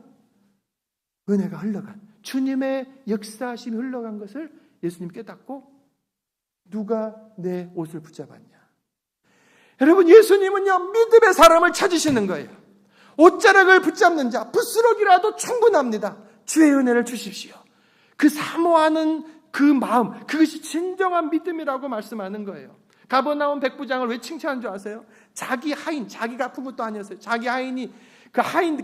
은혜가 흘러간, 주님의 역사하심이 흘러간 것을 예수님 깨닫고 누가 내 옷을 붙잡았냐? 여러분, 예수님은요 믿음의 사람을 찾으시는 거예요. 옷자락을 붙잡는 자, 부스러기라도 충분합니다. 주의 은혜를 주십시오. 그 사모하는 그 마음, 그것이 진정한 믿음이라고 말씀하는 거예요. 가버나움 백부장을 왜 칭찬한 줄 아세요? 자기 하인, 자기가 아픈 것도 아니었어요. 자기 하인이,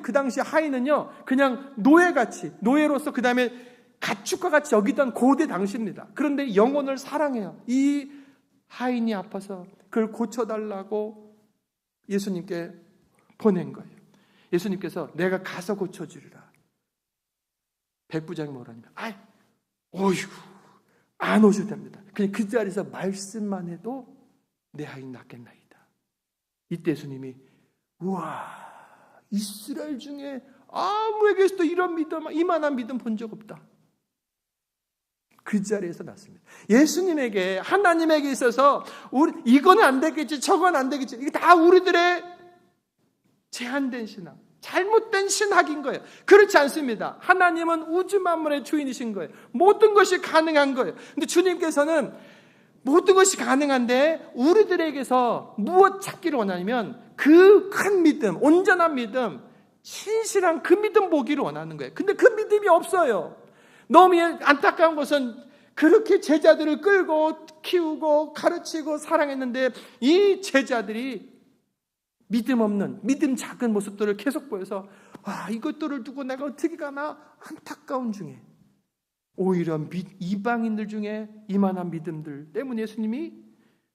그 당시 하인은요 그냥 노예로서 그 다음에 가축과 같이 여기던 고대 당시입니다. 그런데 영혼을 사랑해요. 이 하인이 아파서 그걸 고쳐달라고 예수님께 보낸 거예요. 예수님께서 내가 가서 고쳐주리라. 백부장이 뭐라냐면 어휴 안 오셔도 됩니다. 그냥 그 자리에서 말씀만 해도 내 하인 낫겠나이다. 이때 예수님이 우와, 이스라엘 중에 아무에게서도 이런 믿음, 이만한 믿음 본 적 없다. 그 자리에서 났습니다. 예수님에게, 하나님에게 있어서 이거는 안 되겠지, 저건 안 되겠지, 이게 다 우리들의 제한된 신앙, 잘못된 신학인 거예요. 그렇지 않습니다. 하나님은 우주 만물의 주인이신 거예요. 모든 것이 가능한 거예요. 근데 주님께서는 모든 것이 가능한데 우리들에게서 무엇 찾기를 원하냐면 그 큰 믿음, 온전한 믿음, 신실한 그 믿음 보기를 원하는 거예요. 근데 그 믿음이 없어요. 너무 안타까운 것은 그렇게 제자들을 끌고 키우고 가르치고 사랑했는데 이 제자들이 믿음 없는, 믿음 작은 모습들을 계속 보여서 이것들을 두고 내가 어떻게 가나 안타까운 중에 오히려 이방인들 중에 이만한 믿음들 때문에 예수님이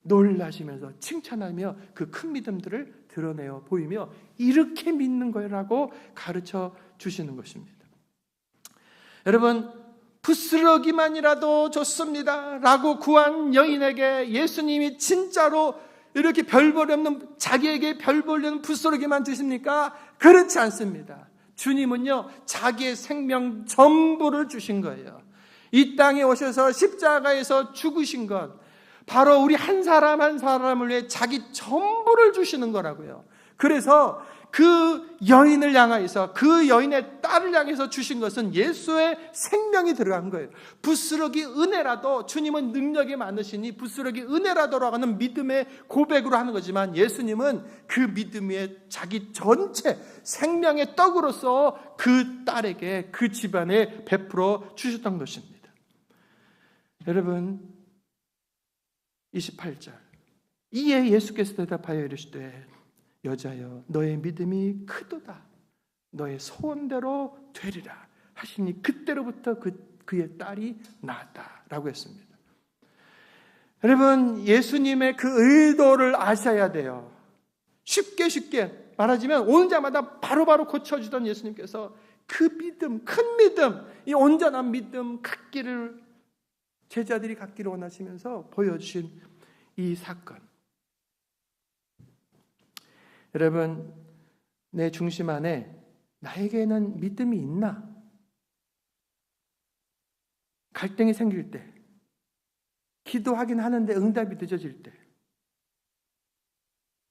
놀라시면서 칭찬하며 그 큰 믿음들을 드러내어 보이며 이렇게 믿는 거라고 가르쳐 주시는 것입니다. 여러분, 부스러기만이라도 좋습니다 라고 구한 여인에게 예수님이 진짜로 이렇게 별 볼 없는, 자기에게 별 볼 없는 부스러기만 주십니까? 그렇지 않습니다. 주님은요, 자기의 생명 전부를 주신 거예요. 이 땅에 오셔서 십자가에서 죽으신 것, 바로 우리 한 사람 한 사람을 위해 자기 전부를 주시는 거라고요. 그래서 그 여인을 향해서, 그 여인의 딸을 향해서 주신 것은 예수의 생명이 들어간 거예요. 부스러기 은혜라도, 주님은 능력이 많으시니 부스러기 은혜라도라고 하는 믿음의 고백으로 하는 거지만, 예수님은 그 믿음 위에 자기 전체 생명의 떡으로서 그 딸에게, 그 집안에 베풀어 주셨던 것입니다. 여러분, 28절, 이에 예수께서 대답하여 이르시되 여자여, 너의 믿음이 크도다. 너의 소원대로 되리라 하시니 그때로부터 그의 딸이 나았다라고 했습니다. 여러분, 예수님의 그 의도를 아셔야 돼요. 쉽게 말하자면 오는 바로바로 고쳐주던 예수님께서 그 믿음, 큰 믿음, 이 온전한 믿음 갖기를, 제자들이 갖기를 원하시면서 보여주신 이 사건. 여러분, 내 중심 안에 나에게는 믿음이 있나? 갈등이 생길 때, 기도하긴 하는데 응답이 늦어질 때,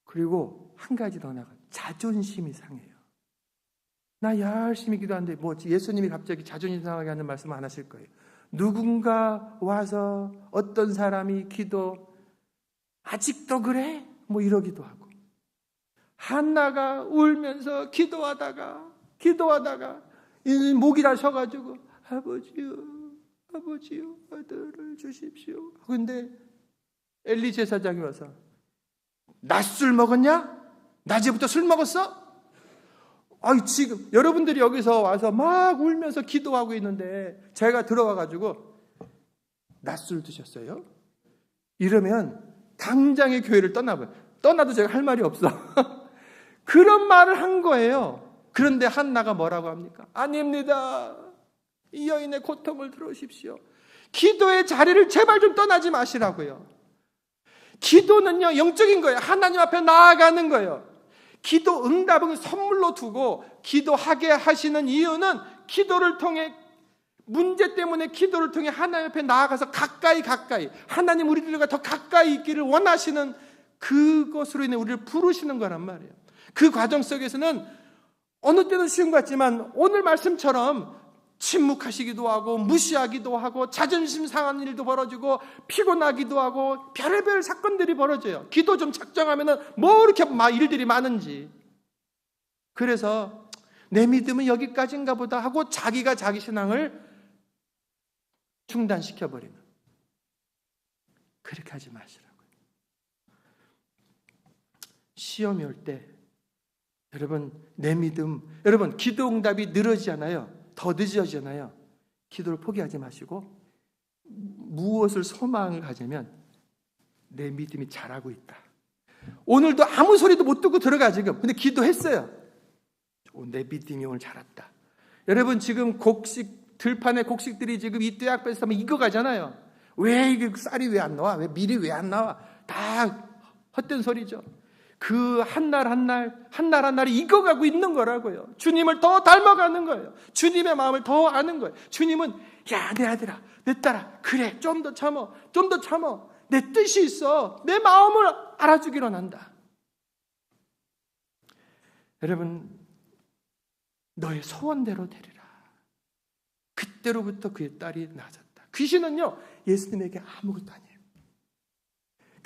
그리고 한 가지 더 나가, 자존심이 상해요. 나 열심히 기도하는데 예수님이 갑자기 자존심 상하게 하는 말씀 안 하실 거예요. 누군가 와서 어떤 사람이 기도, 아직도 그래? 이러기도 하고, 한나가 울면서 기도하다가 목이 다셔가지고 아버지요 아들을 주십시오. 근데 엘리 제사장이 와서 낮술 먹었냐? 낮에부터 술 먹었어? 지금 여러분들이 여기서 와서 막 울면서 기도하고 있는데 제가 들어와가지고 낮술 드셨어요? 이러면 당장의 교회를 떠나봐요. 떠나도 제가 할 말이 없어. 그런 말을 한 거예요. 그런데 한나가 뭐라고 합니까? 아닙니다. 이 여인의 고통을 들으십시오. 기도의 자리를 제발 좀 떠나지 마시라고요. 기도는요, 영적인 거예요. 하나님 앞에 나아가는 거예요. 기도 응답은 선물로 두고 기도하게 하시는 이유는 기도를 통해, 문제 때문에 기도를 통해 하나님 앞에 나아가서 가까이 하나님 우리들과 더 가까이 있기를 원하시는 그것으로 인해 우리를 부르시는 거란 말이에요. 그 과정 속에서는 어느 때는 쉬운 것 같지만 오늘 말씀처럼 침묵하시기도 하고 무시하기도 하고 자존심 상한 일도 벌어지고 피곤하기도 하고 별의별 사건들이 벌어져요. 기도 좀 작정하면은 이렇게 일들이 많은지. 그래서 내 믿음은 여기까지인가 보다 하고 자기가 자기 신앙을 중단시켜버리는, 그렇게 하지 마시라고요. 시험이 올 때 여러분, 내 믿음, 여러분, 기도 응답이 늘어지잖아요. 더 늦어지잖아요. 기도를 포기하지 마시고 무엇을 소망을 가지면 내 믿음이 자라고 있다. 오늘도 아무 소리도 못 듣고 들어가 지금. 근데 기도했어요. 내 믿음이 오늘 자랐다. 여러분, 지금 들판의 곡식들이 지금 이 앞에서 하면 익어가잖아요. 왜 이게 쌀이 왜 안 나와? 왜 밀이 왜 안 나와? 다 헛된 소리죠. 그 한 날 한 날이 익어가고 있는 거라고요. 주님을 더 닮아가는 거예요. 주님의 마음을 더 아는 거예요. 주님은 야, 내 아들아, 내 딸아, 그래, 좀 더 참어. 내 뜻이 있어. 내 마음을 알아주기로 한다. 여러분, 너의 소원대로 되리라. 그때로부터 그의 딸이 낳아졌다. 귀신은요, 예수님에게 아무것도 아니에요.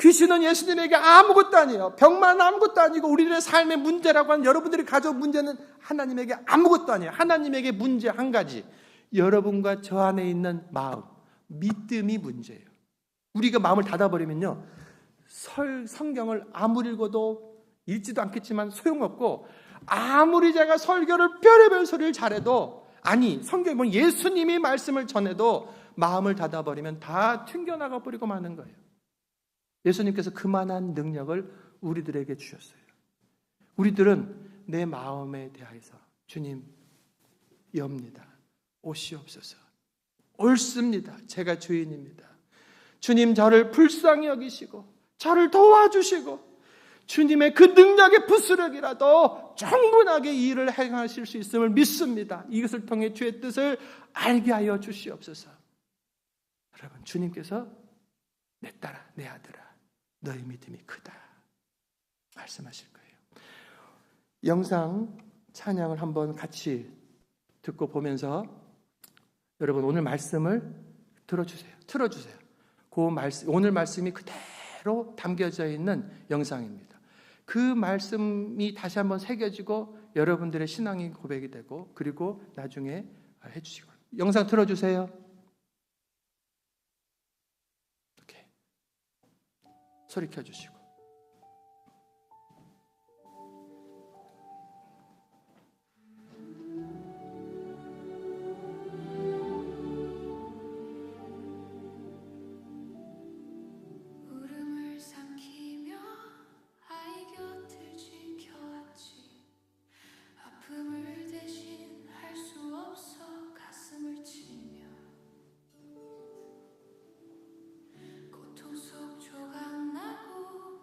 귀신은 예수님에게 아무것도 아니에요. 병만 아무것도 아니고 우리들의 삶의 문제라고 하는, 여러분들이 가져온 문제는 하나님에게 아무것도 아니에요. 하나님에게 문제 한 가지, 여러분과 저 안에 있는 마음, 믿음이 문제예요. 우리가 마음을 닫아버리면요, 성경을 아무리 읽어도 읽지도 않겠지만 소용없고, 아무리 제가 설교를 별의별 소리를 잘해도, 성경에 보면 예수님이 말씀을 전해도 마음을 닫아버리면 다 튕겨나가 버리고 마는 거예요. 예수님께서 그만한 능력을 우리들에게 주셨어요. 우리들은 내 마음에 대하여서 주님, 엽니다. 오시옵소서. 옳습니다. 제가 주인입니다. 주님, 저를 불쌍히 여기시고 저를 도와주시고 주님의 그 능력의 부스럭이라도 충분하게 이 일을 행하실 수 있음을 믿습니다. 이것을 통해 주의 뜻을 알게 하여 주시옵소서. 여러분, 주님께서 내 딸아, 내 아들아, 너의 믿음이 크다 말씀하실 거예요. 영상 찬양을 한번 같이 듣고 보면서 여러분 오늘 말씀을 들어주세요. 틀어주세요. 오늘 말씀이 그대로 담겨져 있는 영상입니다. 그 말씀이 다시 한번 새겨지고 여러분들의 신앙의 고백이 되고 그리고 나중에 해주시고 영상 틀어주세요. 이렇게 소리 켜주시고 조각나고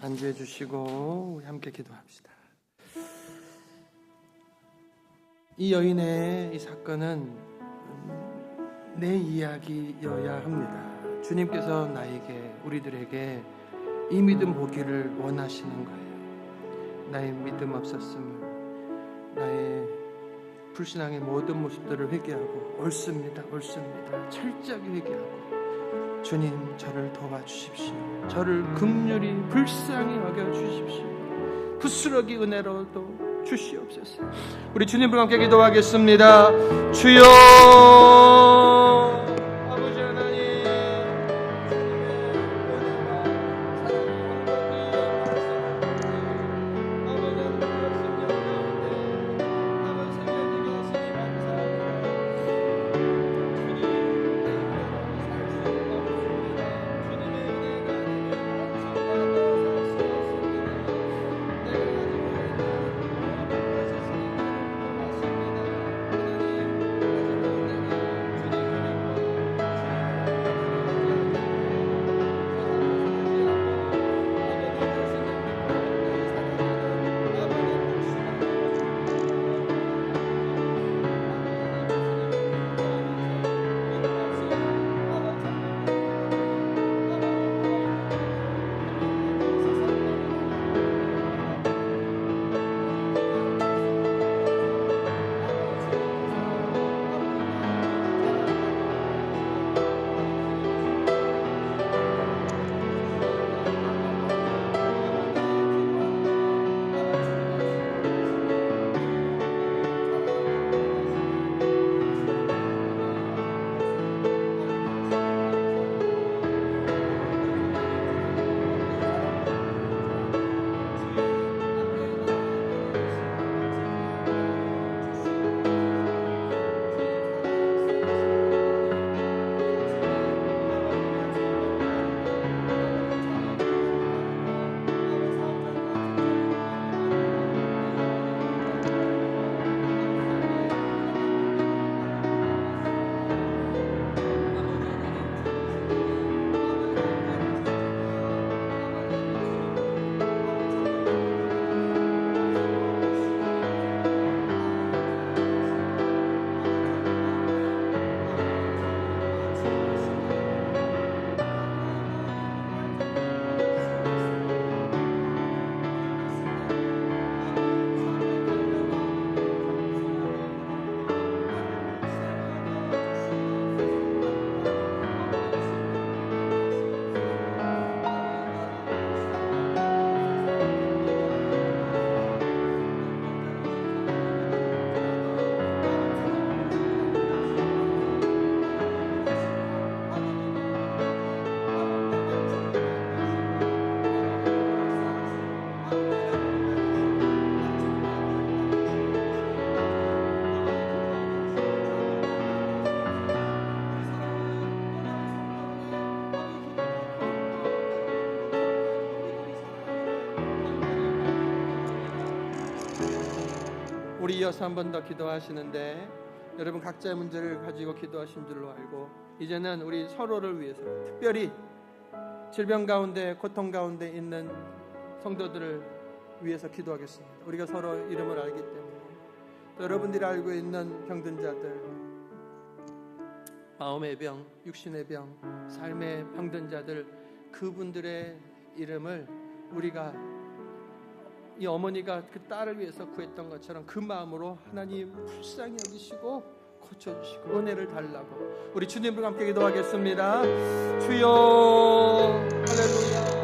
안주해 주시고 우리 함께 기도합시다. 이 여인의 이 사건은 내 이야기여야 합니다. 주님께서 나에게, 우리들에게 이 믿음 보기를 원하시는 거예요. 나의 믿음 없었음을, 나의 불신앙의 모든 모습들을 회개하고 옳습니다, 옳습니다, 철저하게 회개하고 주님 저를 도와주십시오. 저를 긍휼히 불쌍히 여겨주십시오. 부스러기 은혜로도 주시옵소서. 우리 주님과 함께 기도하겠습니다. 주여 아버지 하나님, 우리 이어서 한 번 더 기도하시는데, 여러분 각자의 문제를 가지고 기도하신 줄로 알고 이제는 우리 서로를 위해서, 특별히 질병 가운데 고통 가운데 있는 성도들을 위해서 기도하겠습니다. 우리가 서로 이름을 알기 때문에. 또 여러분들이 알고 있는 병든 자들, 마음의 병, 육신의 병, 삶의 병든 자들, 그분들의 이름을 우리가 이 어머니가 그 딸을 위해서 구했던 것처럼 그 마음으로 하나님 불쌍히 여기시고 고쳐주시고 은혜를 달라고 우리 주님과 함께 기도하겠습니다. 주여 할렐루야.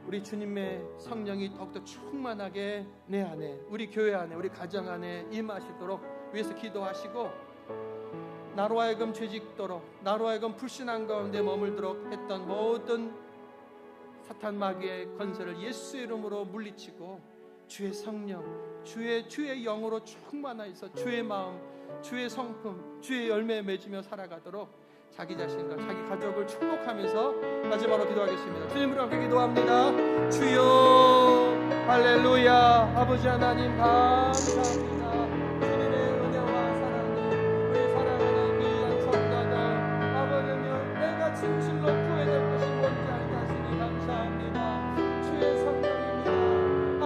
우리 주님의 성령이 더욱더 충만하게 내 안에, 우리 교회 안에, 우리 가정 안에 임하시도록 위해서 기도하시고, 나로 하여금 죄짓도록, 나로 하여금 불신앙 가운데 머물도록 했던 모든 사탄 마귀의 권세를 예수의 이름으로 물리치고 주의 성령, 주의 영으로 충만하여서 주의 마음, 주의 성품, 주의 열매에 맺으며 살아가도록 자기 자신과 자기 가족을 축복하면서 마지막으로 기도하겠습니다. 주님으로 함께 기도합니다. 주여, 할렐루야. 아버지 하나님 감사합니다. 주님의 은혜와 사랑을, 우리 사랑하는 귀한 성도들, 아버지여, 내가 진실로 구해낼 것이 뭔지 알게 하시니 감사합니다. 주의 성령입니다.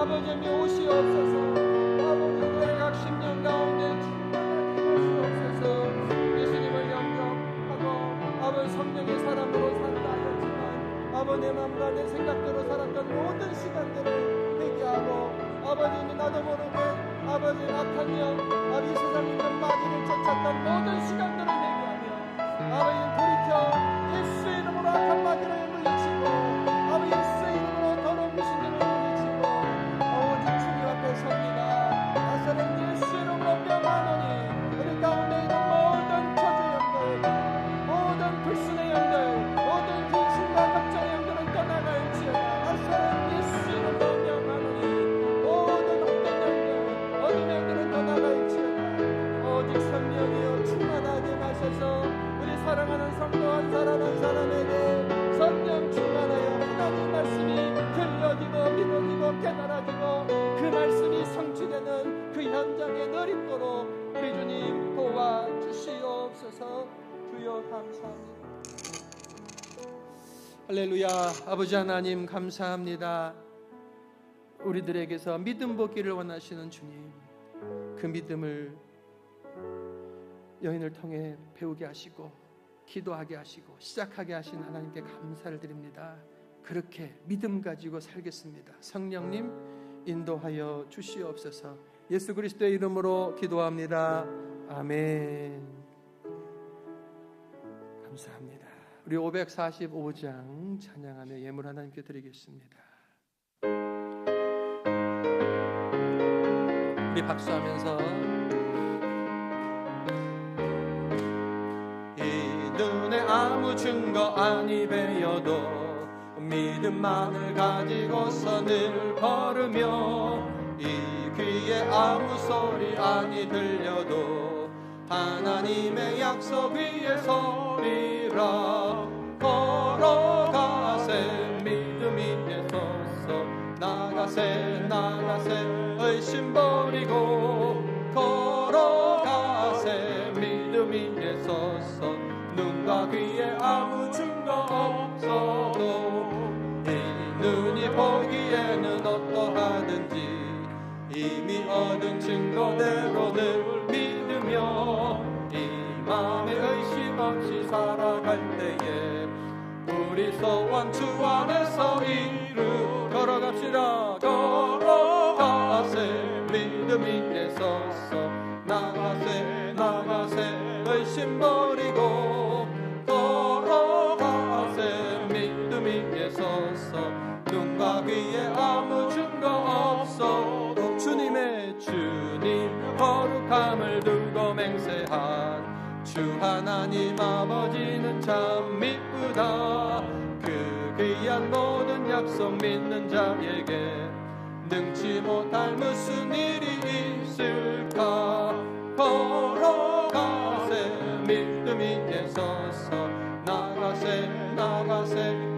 아버지여, 오시옵소서. 아버지의 각 심령 가운데 충만하게 하시옵소서. 예수님을 영접하고 아버지 성령의 사람으로 산다 하였지만 아버지 내 마음과 내 생각대로 살았던 모든 시간들을 회개하고, 아버지는 나도 모르게 아버지 악한 영, 아버지 세상에 있는 마귀를 쫓았던 모든 시간들을 회개하며 아버지는 돌이켜 예수의 이름으로 악한 마귀를 물리치고 아버지 예수의 이름으로 더러운 귀신들을 물리치고 오직 주님 앞에 섭니다. 나사렛 예수의 이름으로 명하노니 우리 가운데 있는 모든 저주의 영들, 모든 불순의 영들, 모든 귀신과 걱정의 영들은 떠나갈지어다. 나사렛 예수의 이름으로 명하노니 모든 헛된 영들, 어둠의 영들은 떠나갈지어다. 오직 성령이여 충만하게 마셔서 우리 사랑하는 성도 한 사람 한 사람에게 성령 충만하여 하나님 말씀이 들려지고 믿어지고 깨달아지고 그 말씀이 성취되는 그 현장에 늘 있도록 우리 주님 도와주시옵소서. 주여 감사합니다. 할렐루야. 아버지 하나님 감사합니다. 우리들에게서 믿음 복기를 원하시는 주님, 그 믿음을 여인을 통해 배우게 하시고 기도하게 하시고 시작하게 하신 하나님께 감사를 드립니다. 그렇게 믿음 가지고 살겠습니다. 성령님 인도하여 주시옵소서. 예수 그리스도의 이름으로 기도합니다. 아멘. 감사합니다. 우리 545장 찬양하며 예물 하나님께 드리겠습니다. 우리 박수하면서 이 눈에 아무 증거 아니 배여도 믿음만을 가지고서 늘 걸으며 이 귀에 아무 소리 아니 들려도 하나님의 약속 위에 서리라. 걸어가세 믿음 위에 서서 나가세 의심 버리고 걸어가세 믿음 위에 서서 눈과 귀에 아무 증거 없어도 이 눈이 보기에는 어떠하든지 이미 얻은 증거대로 늘 믿으며 이 마음에 의심 없이 살아갈 때에 우리 소원 주 안에서 이루. 걸어갑시다. 걸어가세 믿음 위에 서서 나가세 의심 버리고 걸어가세 믿음 위에 서서 눈과 귀에 아무 증거 없어도 주님 거룩함을 두고 맹세한 주 하나님 아버지는 참 미쁘다. 그 귀한 모든 약속 믿는 자에게 능치 못할 무슨 일이 있을까. 걸어가세 믿음 위에 서서 나가세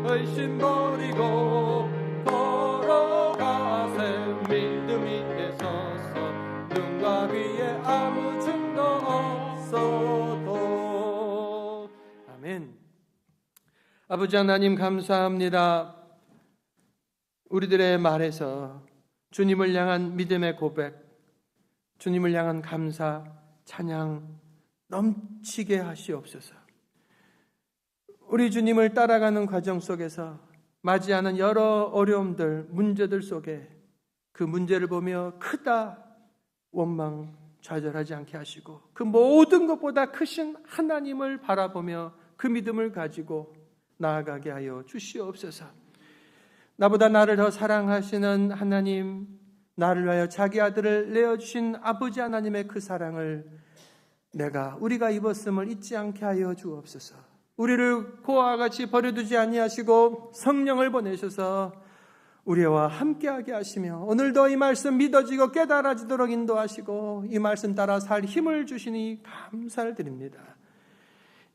의심 버리고 걸어가세 믿음 위에 서서 눈과 귀에 아무 증거 없어도. 아멘. 아버지 하나님 감사합니다. 우리들의 말에서 주님을 향한 믿음의 고백, 주님을 향한 감사, 찬양 넘치게 하시옵소서. 우리 주님을 따라가는 과정 속에서 맞이하는 여러 어려움들, 문제들 속에 그 문제를 보며 크다 원망 좌절하지 않게 하시고 그 모든 것보다 크신 하나님을 바라보며 그 믿음을 가지고 나아가게 하여 주시옵소서. 나보다 나를 더 사랑하시는 하나님, 나를 위하여 자기 아들을 내어주신 아버지 하나님의 그 사랑을 우리가 입었음을 잊지 않게 하여 주옵소서. 우리를 고아와 같이 버려두지 아니하시고 성령을 보내셔서 우리와 함께하게 하시며 오늘도 이 말씀 믿어지고 깨달아지도록 인도하시고 이 말씀 따라 살 힘을 주시니 감사를 드립니다.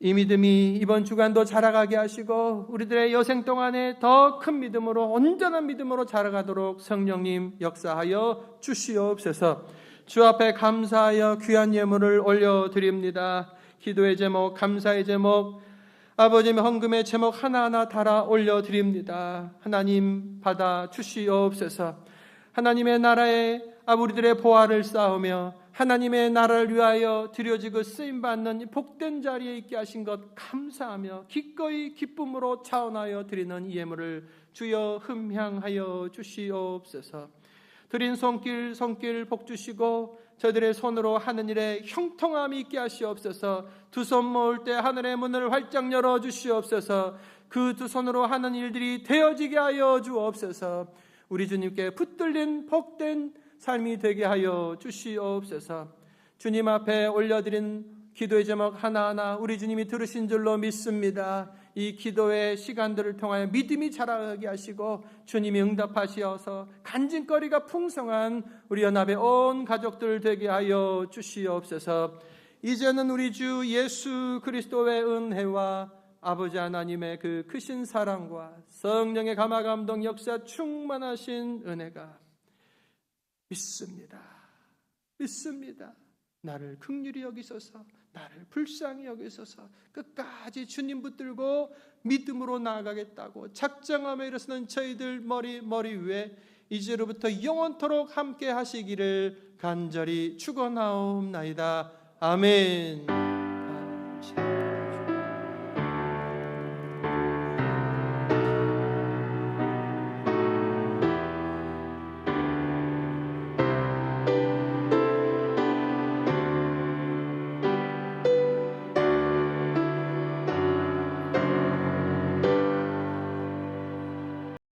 이 믿음이 이번 주간도 자라가게 하시고 우리들의 여생 동안에 더 큰 믿음으로, 온전한 믿음으로 자라가도록 성령님 역사하여 주시옵소서. 주 앞에 감사하여 귀한 예물을 올려드립니다. 기도의 제목, 감사의 제목, 아버지의 헌금의 제목 하나하나 달아 올려드립니다. 하나님 받아 주시옵소서. 하나님의 나라에 우리들의 보화를 쌓으며 하나님의 나라를 위하여 드려지고 쓰임받는 복된 자리에 있게 하신 것 감사하며 기꺼이 기쁨으로 차원하여 드리는 이 예물을 주여 흠향하여 주시옵소서. 드린 손길 복 주시고 저들의 손으로 하는 일에 형통함이 있게 하시옵소서. 두 손 모을 때 하늘의 문을 활짝 열어 주시옵소서. 그 두 손으로 하는 일들이 되어지게 하여 주옵소서. 우리 주님께 붙들린 복된 삶이 되게 하여 주시옵소서. 주님 앞에 올려드린 기도의 제목 하나하나 우리 주님이 들으신 줄로 믿습니다. 이 기도의 시간들을 통하여 믿음이 자라게 하시고 주님이 응답하시어서 간증거리가 풍성한 우리 연합의 온 가족들 되게 하여 주시옵소서. 이제는 우리 주 예수 그리스도의 은혜와 아버지 하나님의 그 크신 사랑과 성령의 감화 감동 역사 충만하신 은혜가 믿습니다. 나를 긍휼히 여기소서, 나를 불쌍히 여기소서. 끝까지 주님 붙들고 믿음으로 나아가겠다고 작정하며 일어서는 저희들 머리 위에 이제로부터 영원토록 함께 하시기를 간절히 축원하옵나이다. 아멘. 감사합니다.